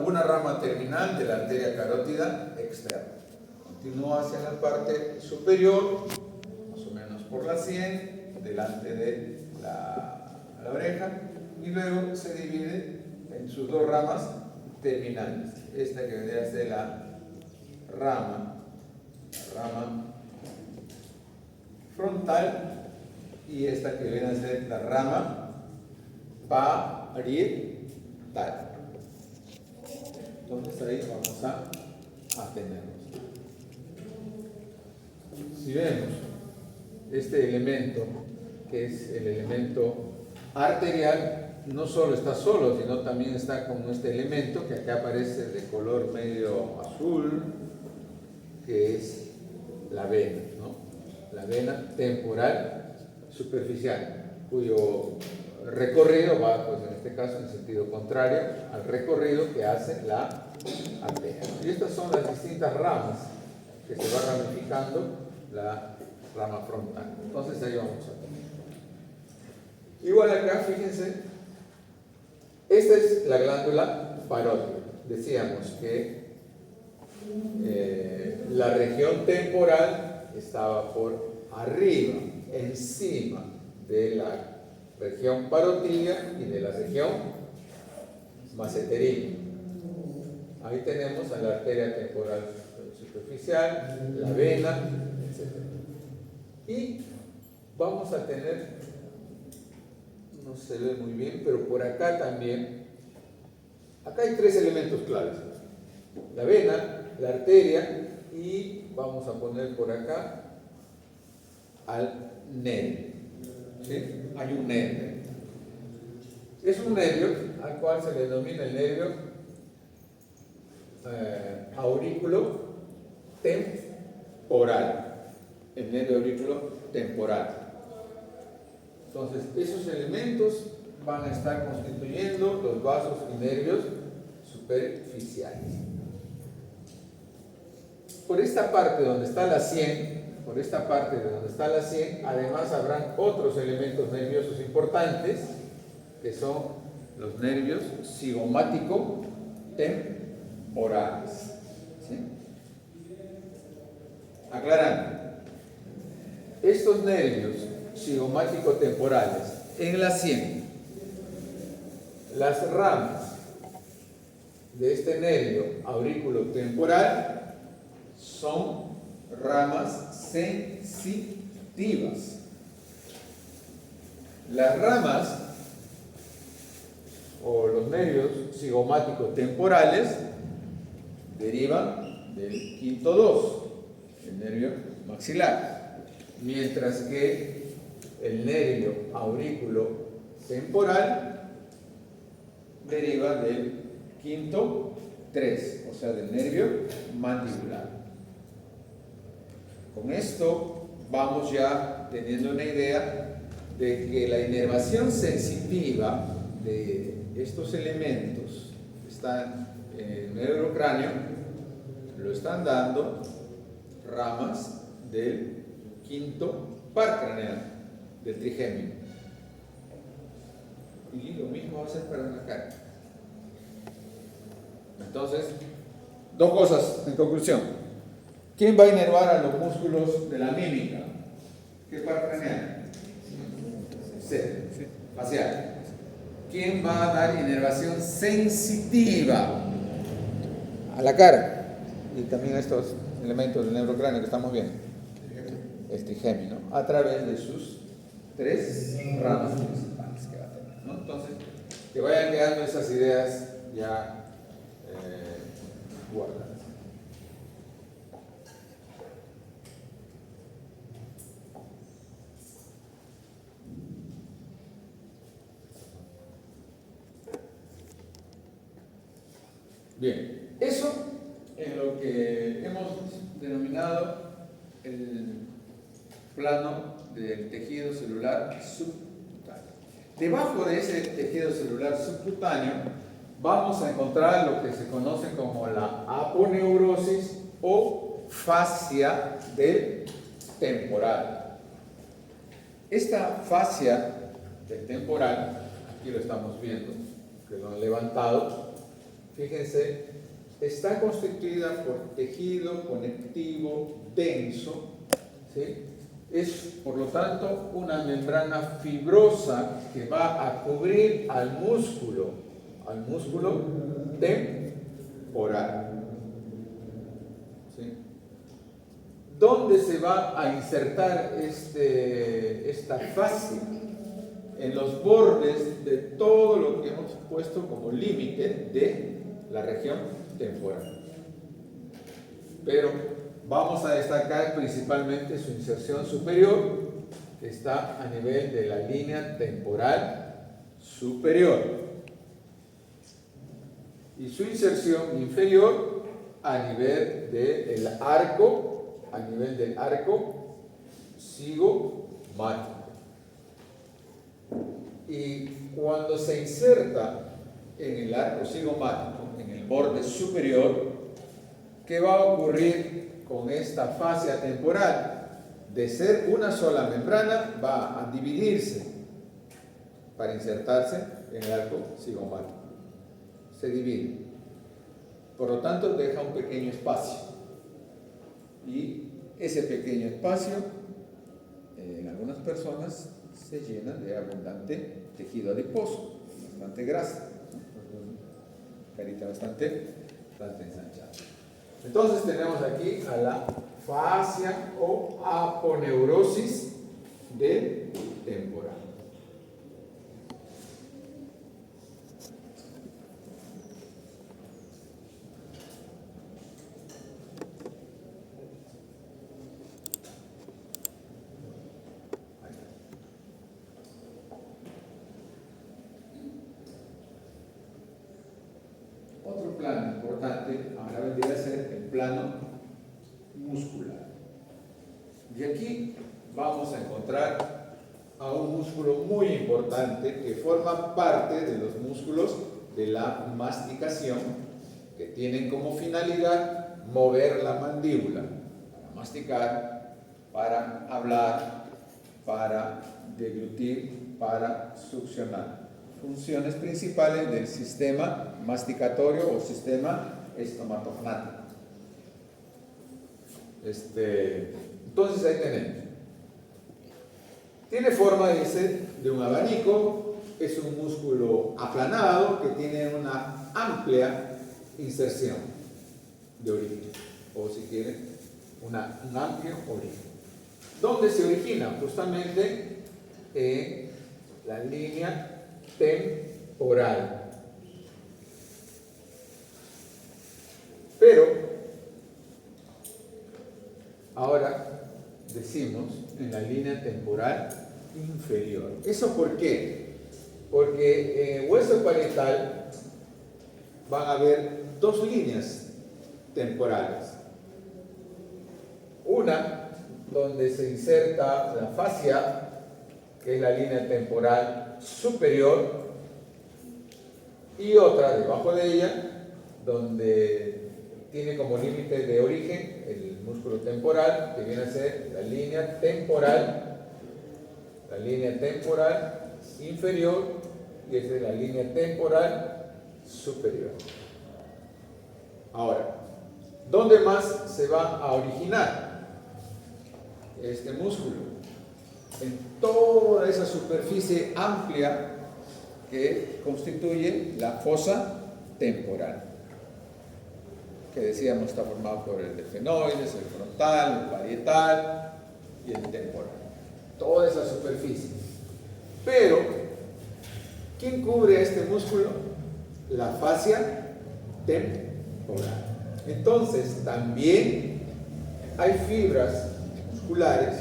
una rama terminal de la arteria carótida externa. Continúa hacia la parte superior, más o menos por la sien, delante de la oreja, y luego se divide en sus dos ramas terminales. Esta que vendría a ser la rama frontal, y esta que viene a ser la rama parietal. Entonces ahí vamos a tenerlos. Si vemos este elemento, que es el elemento arterial, no solo está solo, sino también está como este elemento que acá aparece de color medio azul, que es la vena, ¿no? La vena temporal superficial, cuyo recorrido va, pues en este caso, en sentido contrario al recorrido que hace la arteria. Y estas son las distintas ramas que se va ramificando la rama frontal. Entonces ahí vamos a tener. Igual acá, fíjense, esta es la glándula parótida. Decíamos que la región temporal estaba por arriba, encima de la región parotidia y de la región masseterina. Ahí tenemos a la arteria temporal superficial, la vena, etc. Y vamos a tener, no se ve muy bien, pero por acá también, acá hay tres elementos claves: la vena, la arteria, y vamos a poner por acá al nervio. ¿Sí? Hay un nervio. Es un nervio al cual se le denomina el nervio aurículo temporal. El nervio aurículo temporal. Entonces, esos elementos van a estar constituyendo los vasos y nervios superficiales. Por esta parte donde está la sien, además habrán otros elementos nerviosos importantes, que son los nervios cigomático-temporales. ¿Sí? Aclarando, estos nervios cigomático-temporales en la sien, las ramas de este nervio aurículo-temporal son ramas sensitivas. Las ramas o los nervios cigomáticos temporales derivan del quinto 2, el nervio maxilar, mientras que el nervio aurículo temporal deriva del quinto 3, o sea, del nervio mandibular. Con esto vamos ya teniendo una idea de que la inervación sensitiva de estos elementos que están en el neurocráneo lo están dando ramas del quinto par craneal, del trigémino. Y lo mismo va a ser para la cara. Entonces, dos cosas en conclusión. ¿Quién va a inervar a los músculos de la mímica? ¿Qué par craneal? C, facial. ¿Quién va a dar inervación sensitiva a la cara? Y también a estos elementos del neurocráneo que estamos viendo. El trigémino, a través de sus tres ramas principales que va a tener, ¿no? Entonces, que vayan quedando esas ideas ya guardadas. Bien, eso en lo que hemos denominado el plano del tejido celular subcutáneo. Debajo de ese tejido celular subcutáneo vamos a encontrar lo que se conoce como la aponeurosis o fascia del temporal. Esta fascia del temporal, aquí lo estamos viendo, que lo han levantado, fíjense, está constituida por tejido conectivo denso, ¿sí? Es, por lo tanto, una membrana fibrosa que va a cubrir al músculo temporal. ¿Sí? ¿Dónde se va a insertar esta fascia? En los bordes de todo lo que hemos puesto como límite de la región temporal. Pero vamos a destacar principalmente su inserción superior, que está a nivel de la línea temporal superior, y su inserción inferior a nivel del arco, cigomático. Y cuando se inserta en el arco cigomático, en el borde superior, ¿qué va a ocurrir con esta fascia temporal? De ser una sola membrana, va a dividirse para insertarse en el arco cigomático. Se divide. Por lo tanto, deja un pequeño espacio. Y ese pequeño espacio, en algunas personas, se llena de abundante tejido adiposo, bastante grasa, carita bastante ensanchada. Entonces tenemos aquí a la fascia o aponeurosis del temporal. Otro plano importante ahora vendría a ser el plano muscular. Y aquí vamos a encontrar a un músculo muy importante que forma parte de los músculos de la masticación, que tienen como finalidad mover la mandíbula para masticar, para hablar, para deglutir, para succionar. Funciones principales del sistema masticatorio o sistema estomatognático. Entonces ahí tenemos. Tiene forma, dice, de un abanico, es un músculo aplanado que tiene una amplia inserción de origen, o si quieren, un amplio origen. ¿Dónde se origina? Justamente en la línea temporal. Pero ahora decimos en la línea temporal inferior. ¿Eso por qué? Porque en hueso parietal van a haber dos líneas temporales. Una donde se inserta la fascia, que es la línea temporal superior, y otra debajo de ella, donde tiene como límite de origen el músculo temporal, que viene a ser la línea temporal inferior, y esa es la línea temporal superior. Ahora, ¿dónde más se va a originar este músculo? En toda esa superficie amplia que constituye la fosa temporal, que decíamos está formado por el efenoides, el frontal, el parietal y el temporal. Toda esa superficie. Pero, ¿quién cubre este músculo? La fascia temporal. Entonces, también hay fibras musculares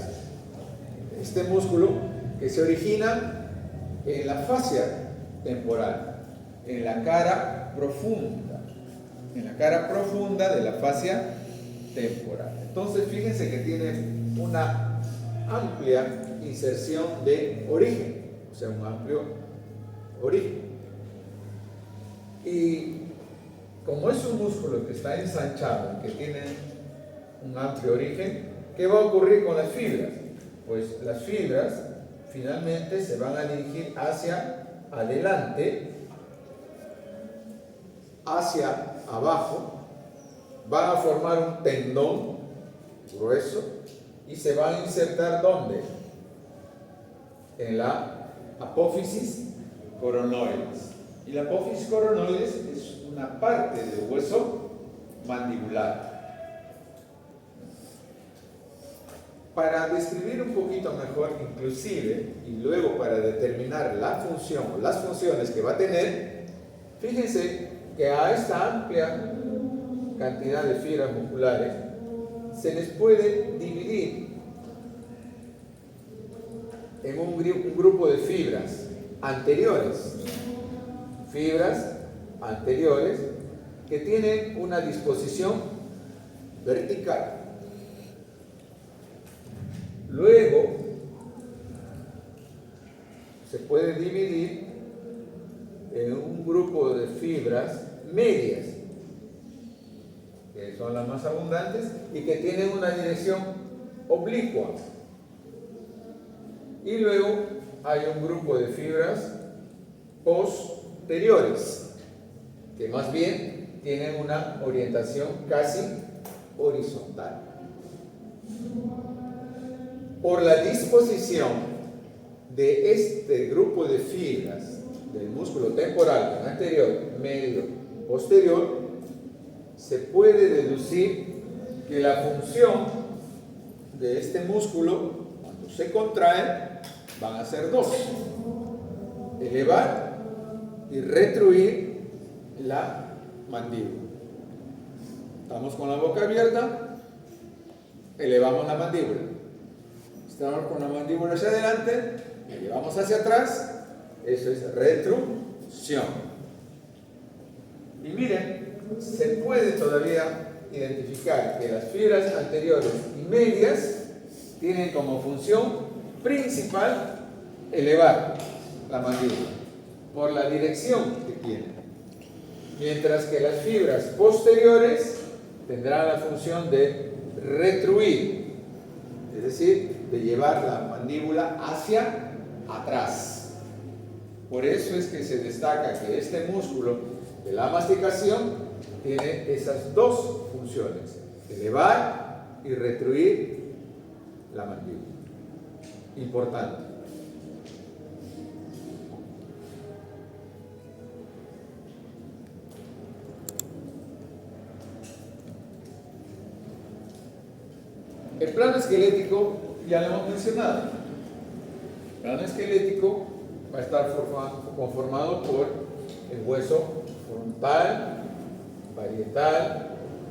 de este músculo que se originan en la fascia temporal, en la cara profunda de la fascia temporal. Entonces fíjense que tiene una amplia inserción de origen, o sea, un amplio origen. Y como es un músculo que está ensanchado, que tiene un amplio origen, ¿qué va a ocurrir con las fibras? Pues las fibras finalmente se van a dirigir hacia adelante, hacia abajo, van a formar un tendón grueso y se van a insertar ¿dónde? En la apófisis coronoides. Y la apófisis coronoides es una parte del hueso mandibular. Para describir un poquito mejor, inclusive, y luego para determinar la función o las funciones que va a tener, fíjense que a esta amplia cantidad de fibras musculares se les puede dividir en un grupo de fibras anteriores que tienen una disposición vertical. Luego se puede dividir en un grupo de fibras medias, que son las más abundantes y que tienen una dirección oblicua. Y luego hay un grupo de fibras posteriores, que más bien tienen una orientación casi horizontal. Por la disposición de este grupo de fibras del músculo temporal, anterior, medio, posterior, se puede deducir que la función de este músculo, cuando se contrae, van a ser dos: elevar y retruir la mandíbula. Estamos con la boca abierta, elevamos la mandíbula. Estamos con la mandíbula hacia adelante, la llevamos hacia atrás, eso es retrucción. Y miren, se puede todavía identificar que las fibras anteriores y medias tienen como función principal elevar la mandíbula por la dirección que tienen, mientras que las fibras posteriores tendrán la función de retruir, es decir, de llevar la mandíbula hacia atrás. Por eso es que se destaca que este músculo de la masticación tiene esas dos funciones: elevar y retruir la mandíbula. Importante. El plano esquelético ya lo hemos mencionado. El plano esquelético va a estar conformado por el hueso frontal, parietal,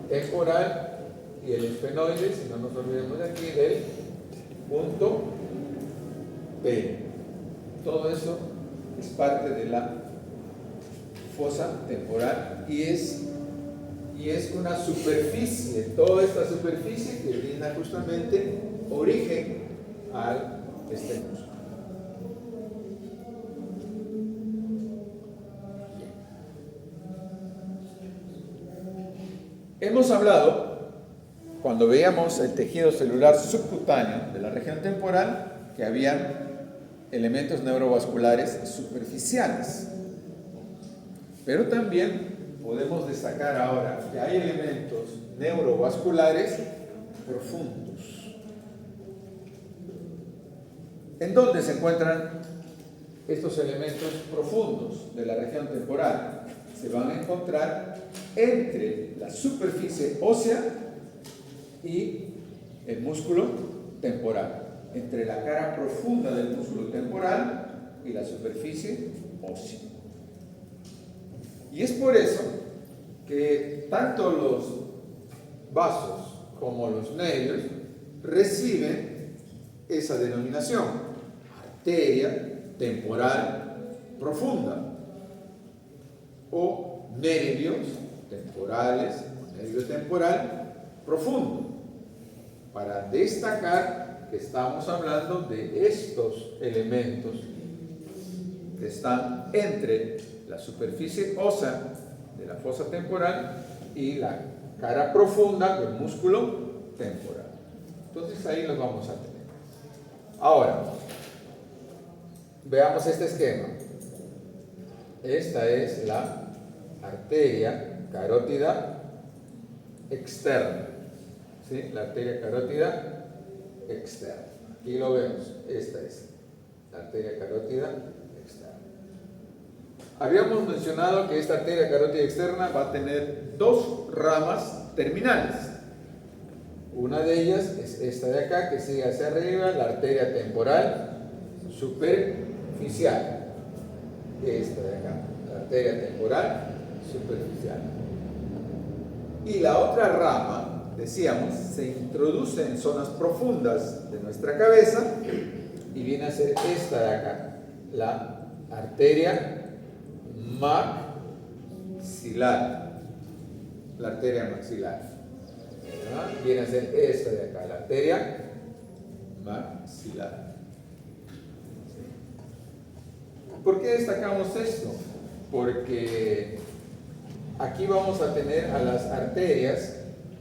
temporal y el esfenoide, si no nos olvidemos de aquí, del punto P. Todo eso es parte de la fosa temporal y es una superficie, toda esta superficie que brinda justamente origen a este músculo. Hemos hablado, cuando veíamos el tejido celular subcutáneo de la región temporal, que había elementos neurovasculares superficiales. Pero también podemos destacar ahora que hay elementos neurovasculares profundos. ¿En dónde se encuentran estos elementos profundos de la región temporal? Se van a encontrar entre la superficie ósea y el músculo temporal, entre la cara profunda del músculo temporal y la superficie ósea. Y es por eso que tanto los vasos como los nervios reciben esa denominación: arteria temporal profunda, o nervios temporales, o nervio temporal profundo. para destacar que estamos hablando de estos elementos que están entre la superficie ósea de la fosa temporal y la cara profunda del músculo temporal. Entonces ahí los vamos a tener. Ahora, veamos este esquema. Esta es la arteria carótida externa. ¿Sí? La arteria carótida externa. Aquí lo vemos. Esta es la arteria carótida externa. Habíamos mencionado que esta arteria carótida externa va a tener dos ramas terminales. Una de ellas es esta de acá, que sigue hacia arriba, la arteria temporal superficial. Esta de acá, la arteria temporal superficial. Y la otra rama, decíamos, se introduce en zonas profundas de nuestra cabeza y viene a ser esta de acá, la arteria maxilar. La arteria maxilar. Viene a ser esta de acá, la arteria maxilar. ¿Por qué destacamos esto? Porque aquí vamos a tener a las arterias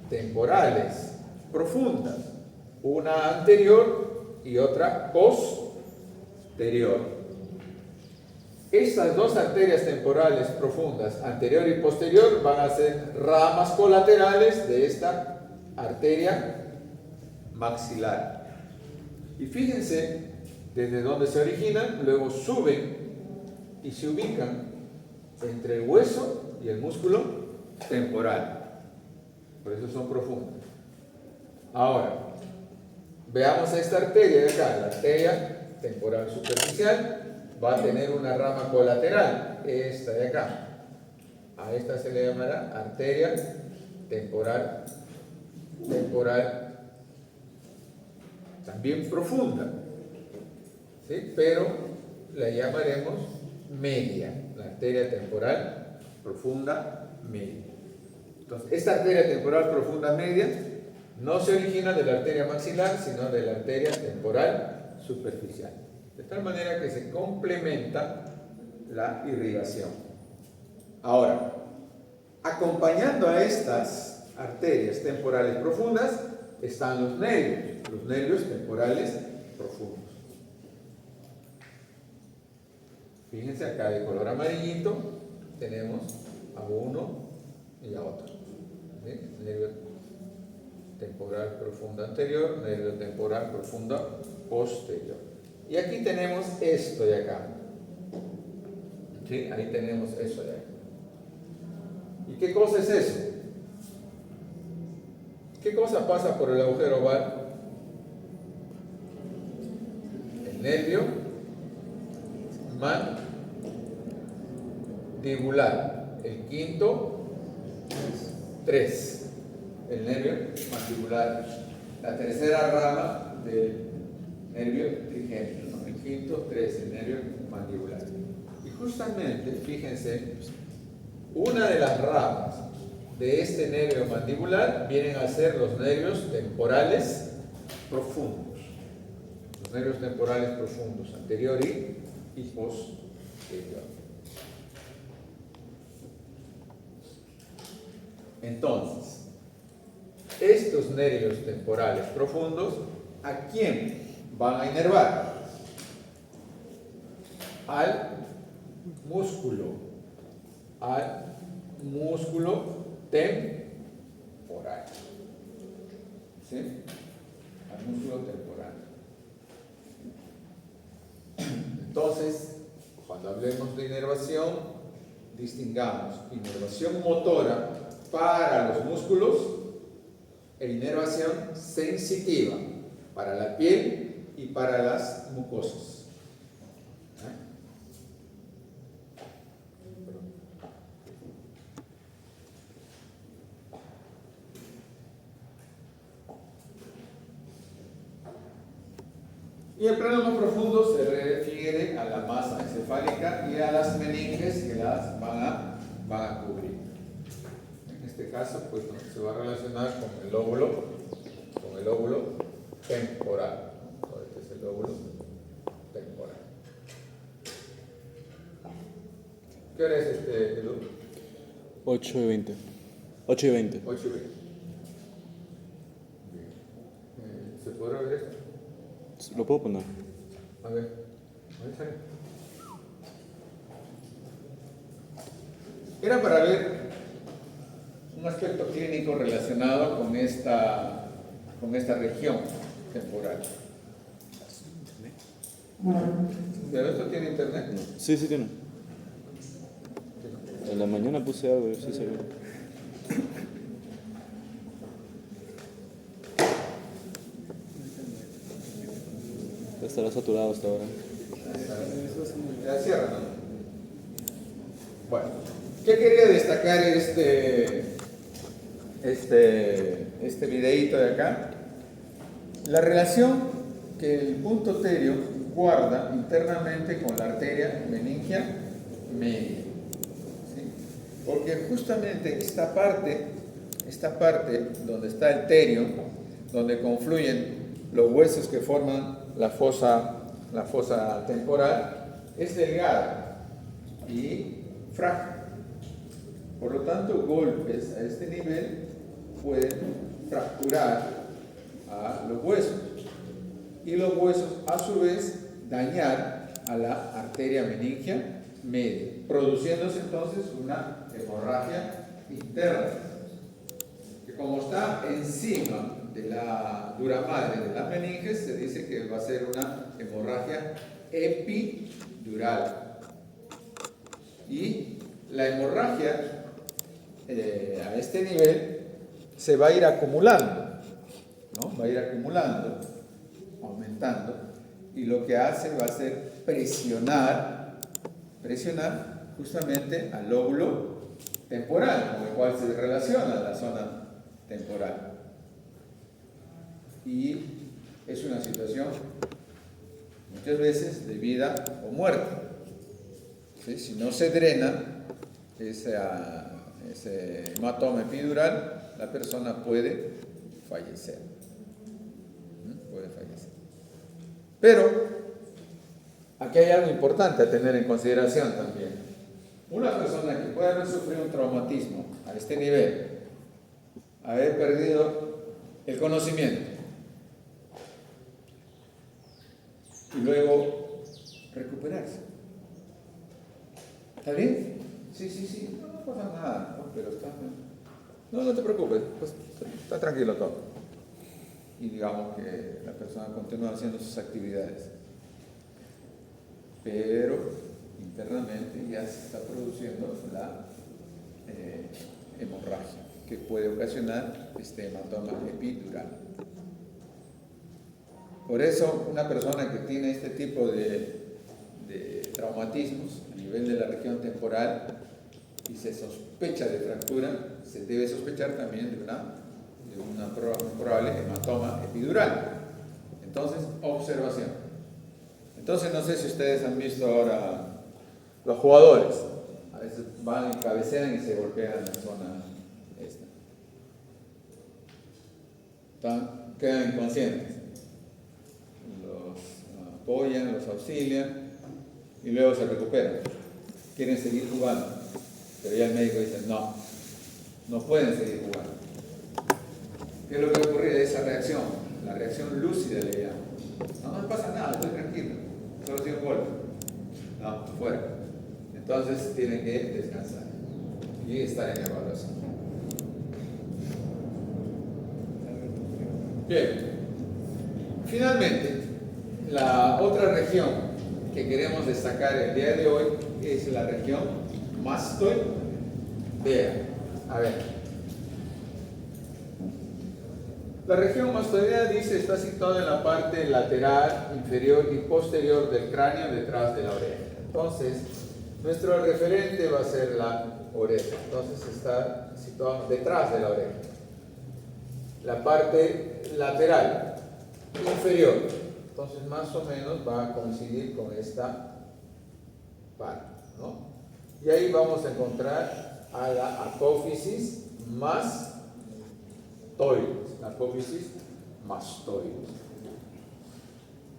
temporales profundas, una anterior y otra posterior. Estas dos arterias temporales profundas, anterior y posterior, van a ser ramas colaterales de esta arteria maxilar. Y fíjense desde donde se originan, luego suben y se ubican entre el hueso y el músculo temporal. Por eso son profundas. Ahora, veamos esta arteria de acá, la arteria temporal superficial. Va a tener una rama colateral, esta de acá. A esta se le llamará arteria temporal también profunda, ¿sí? Pero la llamaremos media, la arteria temporal profunda media. Entonces, esta arteria temporal profunda media no se origina de la arteria maxilar, sino de la arteria temporal superficial. De tal manera que se complementa la irrigación. Ahora, acompañando a estas arterias temporales profundas están los nervios temporales profundos. Fíjense acá de color amarillito tenemos a uno y a otro. ¿Sí? Nervio temporal profundo anterior, nervio temporal profundo posterior. Y aquí tenemos esto de acá. ¿Sí? Ahí tenemos eso de acá. ¿Y qué cosa es eso? ¿Qué cosa pasa por el agujero oval? El nervio mandibular. El quinto, 3. El nervio mandibular. La tercera rama del nervio trigémino, ¿no? El quinto, 3, el nervio mandibular. Y justamente, fíjense, una de las ramas de este nervio mandibular vienen a ser los nervios temporales profundos. Los nervios temporales profundos, anterior y posterior. Entonces, estos nervios temporales profundos, ¿a quién van a inervar? Al músculo temporal. ¿Sí? Al músculo temporal. Entonces, cuando hablemos de inervación, distingamos inervación motora para los músculos e inervación sensitiva para la piel y para las mucosas. Y el plano más profundo se refiere a la masa encefálica y a las meninges que las van a cubrir. En este caso, pues se va a relacionar con el lóbulo el lóbulo temporal. Este es el lóbulo temporal. ¿Qué hora es Edu? 8:20. 8:20. 8:20. ¿Se podrá ver esto? ¿Lo puedo poner? A ver, sale. Era para ver un aspecto clínico relacionado con esta región temporal. ¿Pero esto tiene internet? No. Sí, tiene. En la mañana puse algo, sí se ve. Estará saturado hasta ahora. Ya cierra, ¿no? Bueno, ¿qué quería destacar este videíto de acá? La relación que el punto terio guarda internamente con la arteria meningia media. ¿Sí? Porque justamente esta parte donde está el terio, donde confluyen los huesos que forman la fosa temporal, es delgada y frágil. Por lo tanto, golpes a este nivel pueden fracturar a los huesos y los huesos a su vez dañar a la arteria meningia media, produciéndose entonces una hemorragia interna que, como está encima de la dura madre de la meninges, se dice que va a ser una hemorragia epidural. Y la hemorragia a este nivel se va a ir acumulando, ¿no? Va a ir acumulando, aumentando, y lo que hace va a ser presionar justamente al lóbulo temporal, con el cual se relaciona la zona temporal. Y es una situación muchas veces de vida o muerte. ¿Sí? Si no se drena ese hematoma epidural, la persona puede fallecer. Puede fallecer. Pero aquí hay algo importante a tener en consideración también. Una persona que puede haber sufrido un traumatismo a este nivel, haber perdido el conocimiento y luego recuperarse. ¿Está bien? Sí, no pasa nada, no, pero no te preocupes, pues, está tranquilo todo. Y digamos que la persona continúa haciendo sus actividades. Pero internamente ya se está produciendo la hemorragia que puede ocasionar este hematoma epidural. Por eso, una persona que tiene este tipo de traumatismos a nivel de la región temporal y se sospecha de fractura, se debe sospechar también de un probable hematoma epidural. Entonces, observación. Entonces, no sé si ustedes han visto ahora los jugadores. A veces van y cabecean y se golpean en la zona esta. Quedan inconscientes. Los apoyan, los auxilian y luego se recuperan. Quieren seguir jugando, pero ya el médico dice no pueden seguir jugando. ¿Qué es lo que ocurre? Esa reacción, la reacción lúcida le llaman. No pasa nada, estoy tranquilo, solo tiene un golpe. No, fuera. Entonces tienen que descansar y estar en evaluación. Bien. Finalmente, la otra región que queremos destacar el día de hoy es la región mastoidea. A ver. La región mastoidea está situada en la parte lateral, inferior y posterior del cráneo, detrás de la oreja. Entonces, nuestro referente va a ser la oreja. Entonces, está situado detrás de la oreja. La parte lateral, inferior. Entonces, más o menos va a coincidir con esta parte, ¿no? Y ahí vamos a encontrar a la apófisis mastoides. La apófisis mastoides.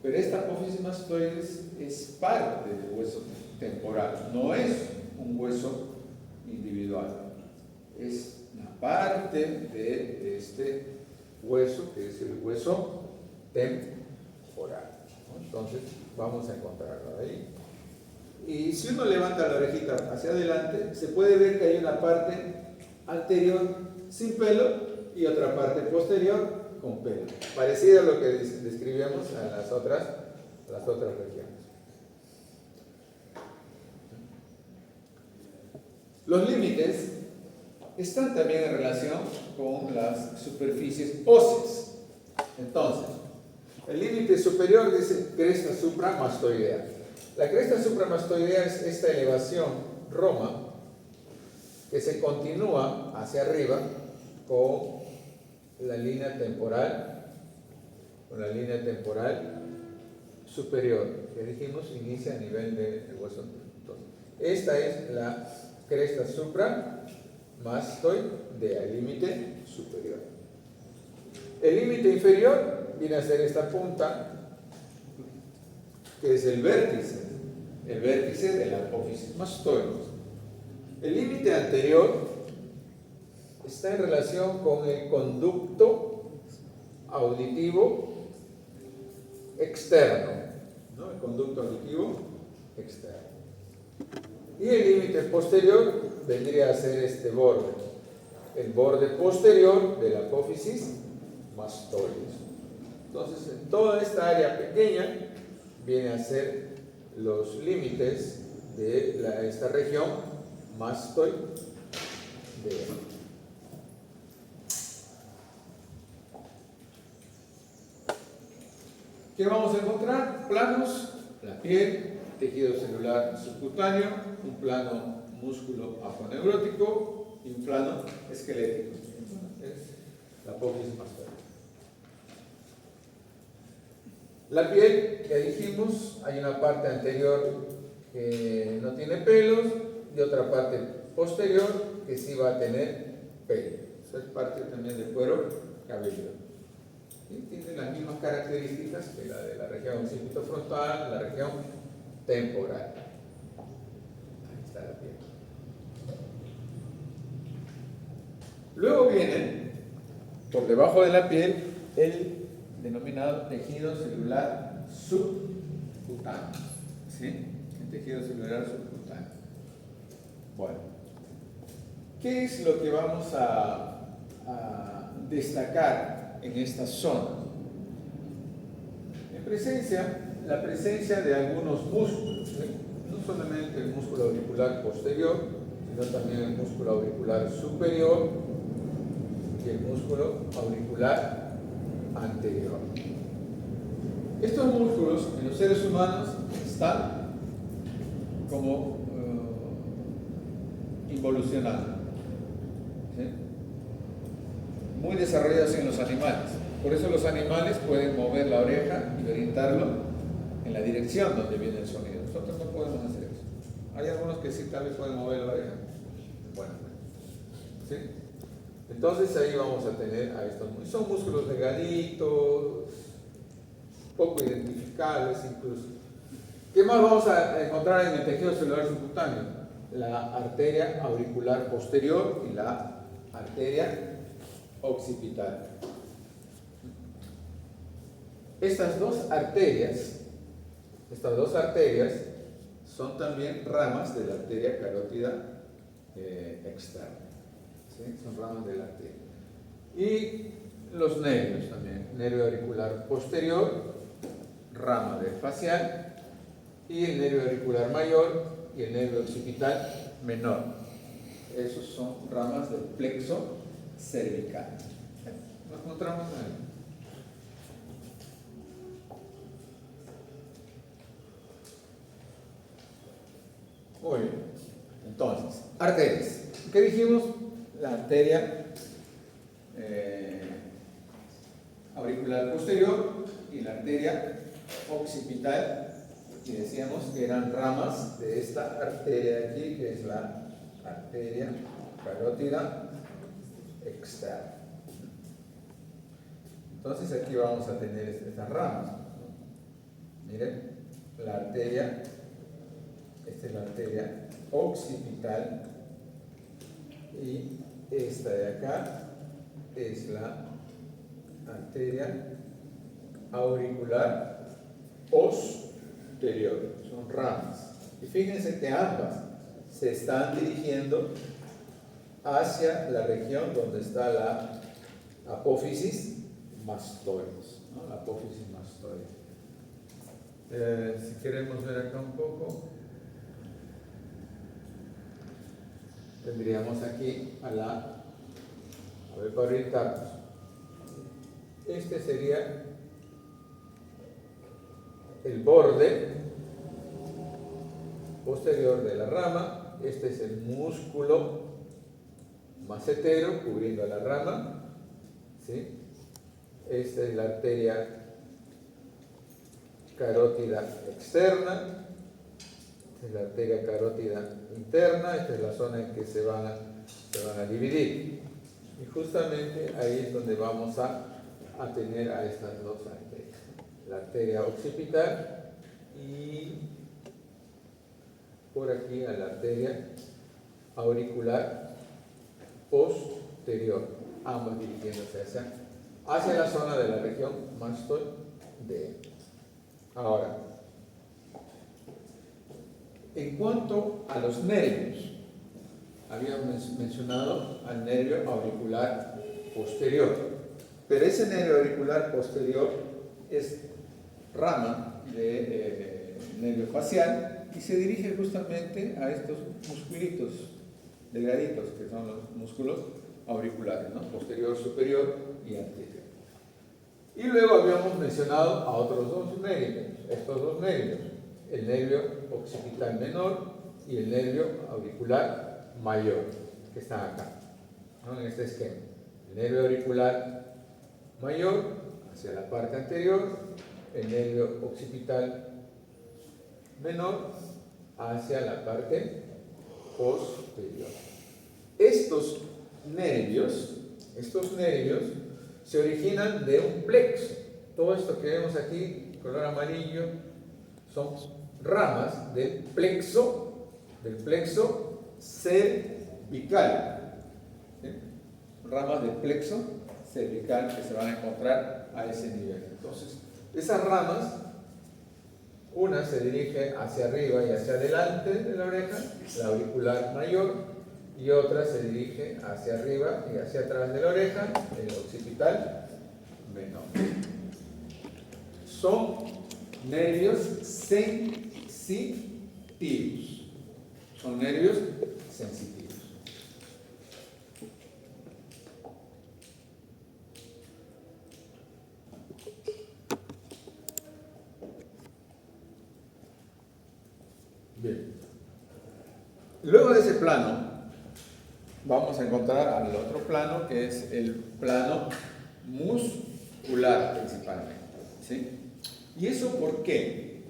Pero esta apófisis mastoides es parte del hueso temporal, no es un hueso individual, es una parte de este hueso, que es el hueso temporal. Entonces, vamos a encontrarlo ahí. Y si uno levanta la orejita hacia adelante, se puede ver que hay una parte anterior sin pelo y otra parte posterior con pelo, parecido a lo que describíamos en las otras regiones. Los límites están también en relación con las superficies óseas. Entonces, el límite superior dice cresta supramastoidea. La cresta supramastoidea es esta elevación roma que se continúa hacia arriba con la línea temporal superior, que dijimos inicia a nivel del hueso. Entonces, esta es la cresta supramastoidea, el límite superior. El límite inferior viene a ser esta punta, que es el vértice de la apófisis mastoides. El límite anterior está en relación con el conducto auditivo externo, ¿no? El conducto auditivo externo. Y el límite posterior vendría a ser este borde, el borde posterior de la apófisis mastoides. Entonces, en toda esta área pequeña viene a ser los límites de esta región mastoidea. ¿Qué vamos a encontrar? Planos, la piel, tejido celular subcutáneo, un plano músculo aponeurótico y un plano esquelético. Es la apófisis mastoide. La piel, ya dijimos, hay una parte anterior que no tiene pelos y otra parte posterior que sí va a tener pelo. Eso es parte también del cuero cabelludo. Y tiene las mismas características que la de la región occipitofrontal, la región temporal. Ahí está la piel. Luego viene, por debajo de la piel, el denominado tejido celular subcutáneo. ¿Sí? El tejido celular subcutáneo. Bueno, ¿qué es lo que vamos a destacar en esta zona? La presencia de algunos músculos, ¿sí? No solamente el músculo auricular posterior, sino también el músculo auricular superior y el músculo auricular anterior. Estos músculos en los seres humanos están como involucionando, ¿sí? Muy desarrollados en los animales. Por eso los animales pueden mover la oreja y orientarlo en la dirección donde viene el sonido. Nosotros no podemos hacer eso. Hay algunos que sí tal vez pueden mover la oreja. Bueno, ¿sí? Entonces ahí vamos a tener a estos músculos. Son músculos delgaditos, poco identificables incluso. ¿Qué más vamos a encontrar en el tejido celular subcutáneo? La arteria auricular posterior y la arteria occipital. Estas dos arterias son también ramas de la arteria carótida externa. ¿Sí? Son ramas de la arteria. Y los nervios también. Nervio auricular posterior, rama del facial, y el nervio auricular mayor y el nervio occipital menor. Esos son ramas del plexo cervical. Nos encontramos ahí. Muy bien. Entonces, arterias. ¿Qué dijimos? La arteria auricular posterior y la arteria occipital. Y decíamos que eran ramas de esta arteria de aquí, que es la arteria carótida externa. Entonces aquí vamos a tener estas ramas, ¿no? Miren, la arteria, esta es la arteria occipital y esta de acá es la arteria auricular posterior, son ramas. Y fíjense que ambas se están dirigiendo hacia la región donde está la apófisis mastoides, ¿no? La apófisis mastoides. Si queremos ver acá un poco, tendríamos aquí a ver, para orientarnos. Este sería el borde posterior de la rama. Este es el músculo macetero cubriendo a la rama, ¿sí? Esta es la arteria carótida externa, esta es la arteria carótida interna, esta es la zona en que se van a dividir. Y justamente ahí es donde vamos a tener a estas dos arterias, la arteria occipital y por aquí a la arteria auricular posterior, ambas dirigiéndose hacia la zona de la región mastoidea. Ahora, en cuanto a los nervios, habíamos mencionado al nervio auricular posterior, pero ese nervio auricular posterior es rama de nervio facial y se dirige justamente a estos musculitos delgaditos que son los músculos auriculares, ¿no? Posterior, superior y anterior. Y luego habíamos mencionado a otros dos nervios, estos dos nervios, el nervio occipital menor y el nervio auricular mayor, que están acá, ¿no? En este esquema. El nervio auricular mayor hacia la parte anterior, el nervio occipital menor hacia la parte posterior. Estos nervios se originan de un plexo. Todo esto que vemos aquí, color amarillo, son ramas del plexo cervical. ¿Sí? Ramas del plexo cervical que se van a encontrar a ese nivel. Entonces, esas ramas, una se dirige hacia arriba y hacia adelante de la oreja, la auricular mayor, y otra se dirige hacia arriba y hacia atrás de la oreja, el occipital menor. Son nervios sensitivos. Son nervios sensitivos. Bien. Luego de ese plano, vamos a encontrar al otro plano, que es el plano muscular principalmente, ¿sí? ¿Y eso por qué?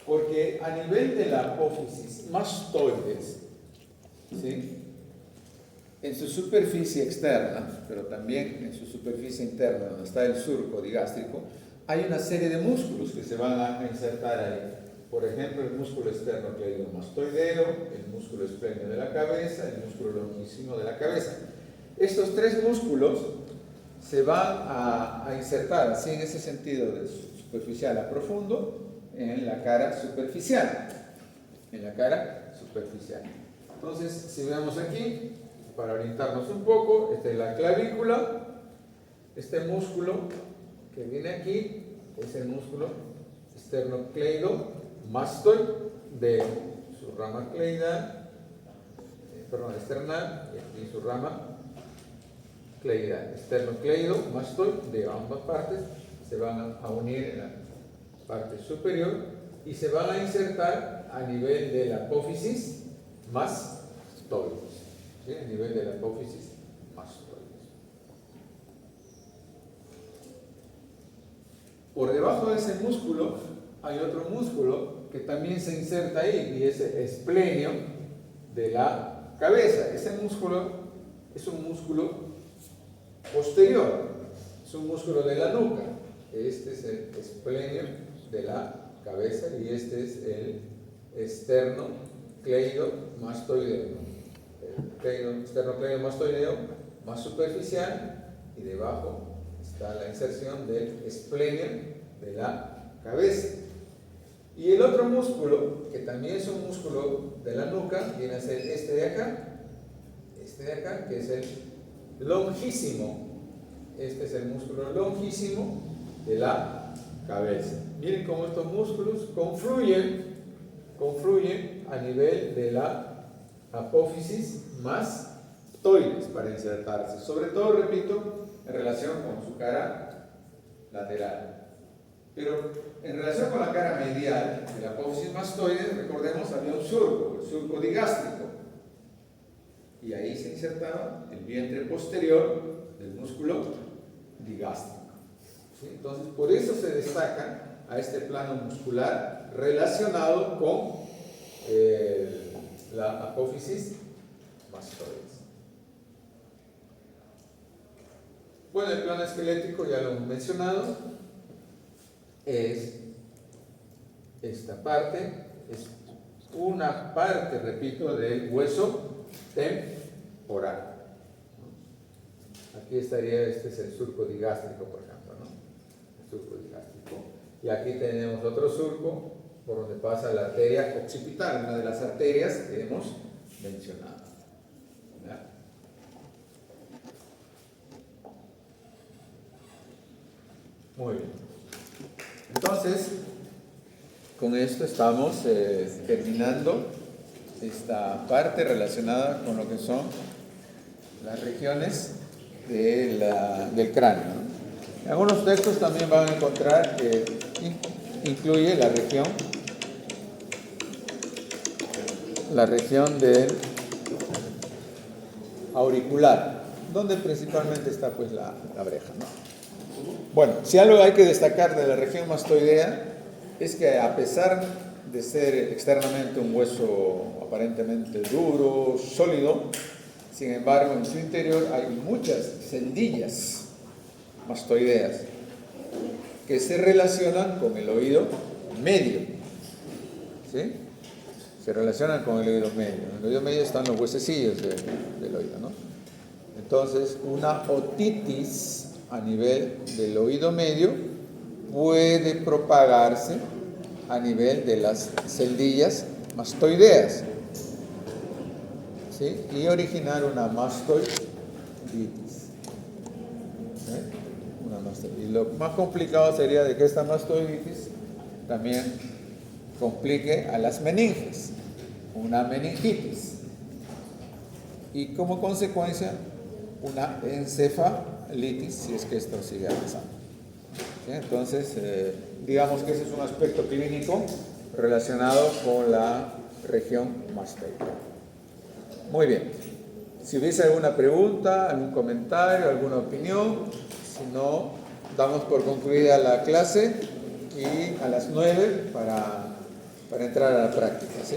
Porque a nivel de la apófisis mastoides, ¿sí?, en su superficie externa, pero también en su superficie interna, donde está el surco digástrico, hay una serie de músculos que se van a insertar ahí. Por ejemplo, el músculo esternocleidomastoideo, el músculo esplenio de la cabeza, el músculo longísimo de la cabeza. Estos tres músculos se van a insertar, así en ese sentido, de superficial a profundo, en la cara superficial. En la cara superficial. Entonces, si vemos aquí, para orientarnos un poco, esta es la clavícula. Este músculo que viene aquí es el músculo esternocleidomastoide de su rama cleidal, external, y aquí su rama cleidal. Esternocleidomastoide de ambas partes se van a unir en la parte superior y se van a insertar a nivel de la apófisis mastoides. ¿Sí? A nivel de la apófisis mastoides. Por debajo de ese músculo hay otro músculo que también se inserta ahí, y es el esplenio de la cabeza. Ese músculo es un músculo posterior, es es un músculo de la nuca. Este es el esplenio de la cabeza y este es el esternocleidomastoideo. El esternocleidomastoideo más superficial y debajo está la inserción del esplenio de la cabeza. Y el otro músculo, que también es un músculo de la nuca, viene a ser este de acá, que es el longísimo. Este es el músculo longísimo de la cabeza. Miren cómo estos músculos confluyen a nivel de la apófisis mastoides para insertarse. Sobre todo, repito, en relación con su cara lateral. Pero en relación con la cara medial de la apófisis mastoides, recordemos, había un surco, el surco digástrico. Y ahí se insertaba el vientre posterior del músculo digástrico. ¿Sí? Entonces, por eso se destaca a este plano muscular relacionado con la apófisis mastoides. Bueno, el plano esquelético ya lo hemos mencionado. Es esta parte, es una parte, repito, del hueso temporal. Aquí estaría, este es el surco digástrico, por ejemplo, ¿no? El surco digástrico. Y aquí tenemos otro surco por donde pasa la arteria occipital, una de las arterias que hemos mencionado. ¿Ya? Muy bien. Entonces, con esto estamos terminando esta parte relacionada con lo que son las regiones del cráneo, ¿no? En algunos textos también van a encontrar que incluye la región del auricular, donde principalmente está pues la oreja, ¿no? Bueno, si algo hay que destacar de la región mastoidea es que a pesar de ser externamente un hueso aparentemente duro, sólido, sin embargo en su interior hay muchas celdillas mastoideas que se relacionan con el oído medio. ¿Sí? Se relacionan con el oído medio. En el oído medio están los huesecillos del oído, ¿no? Entonces, una otitis a nivel del oído medio puede propagarse a nivel de las celdillas mastoideas, ¿sí? Y originar una mastoiditis. Y lo más complicado sería de que esta mastoiditis también complique a las meninges, una meningitis, y como consecuencia una encefalitis, si es que esto sigue avanzando. ¿Sí? Entonces, digamos que ese es un aspecto clínico relacionado con la región mastoidea. Muy bien. Si hubiese alguna pregunta, algún comentario, alguna opinión, si no, damos por concluida la clase y a las 9 para entrar a la práctica, ¿sí?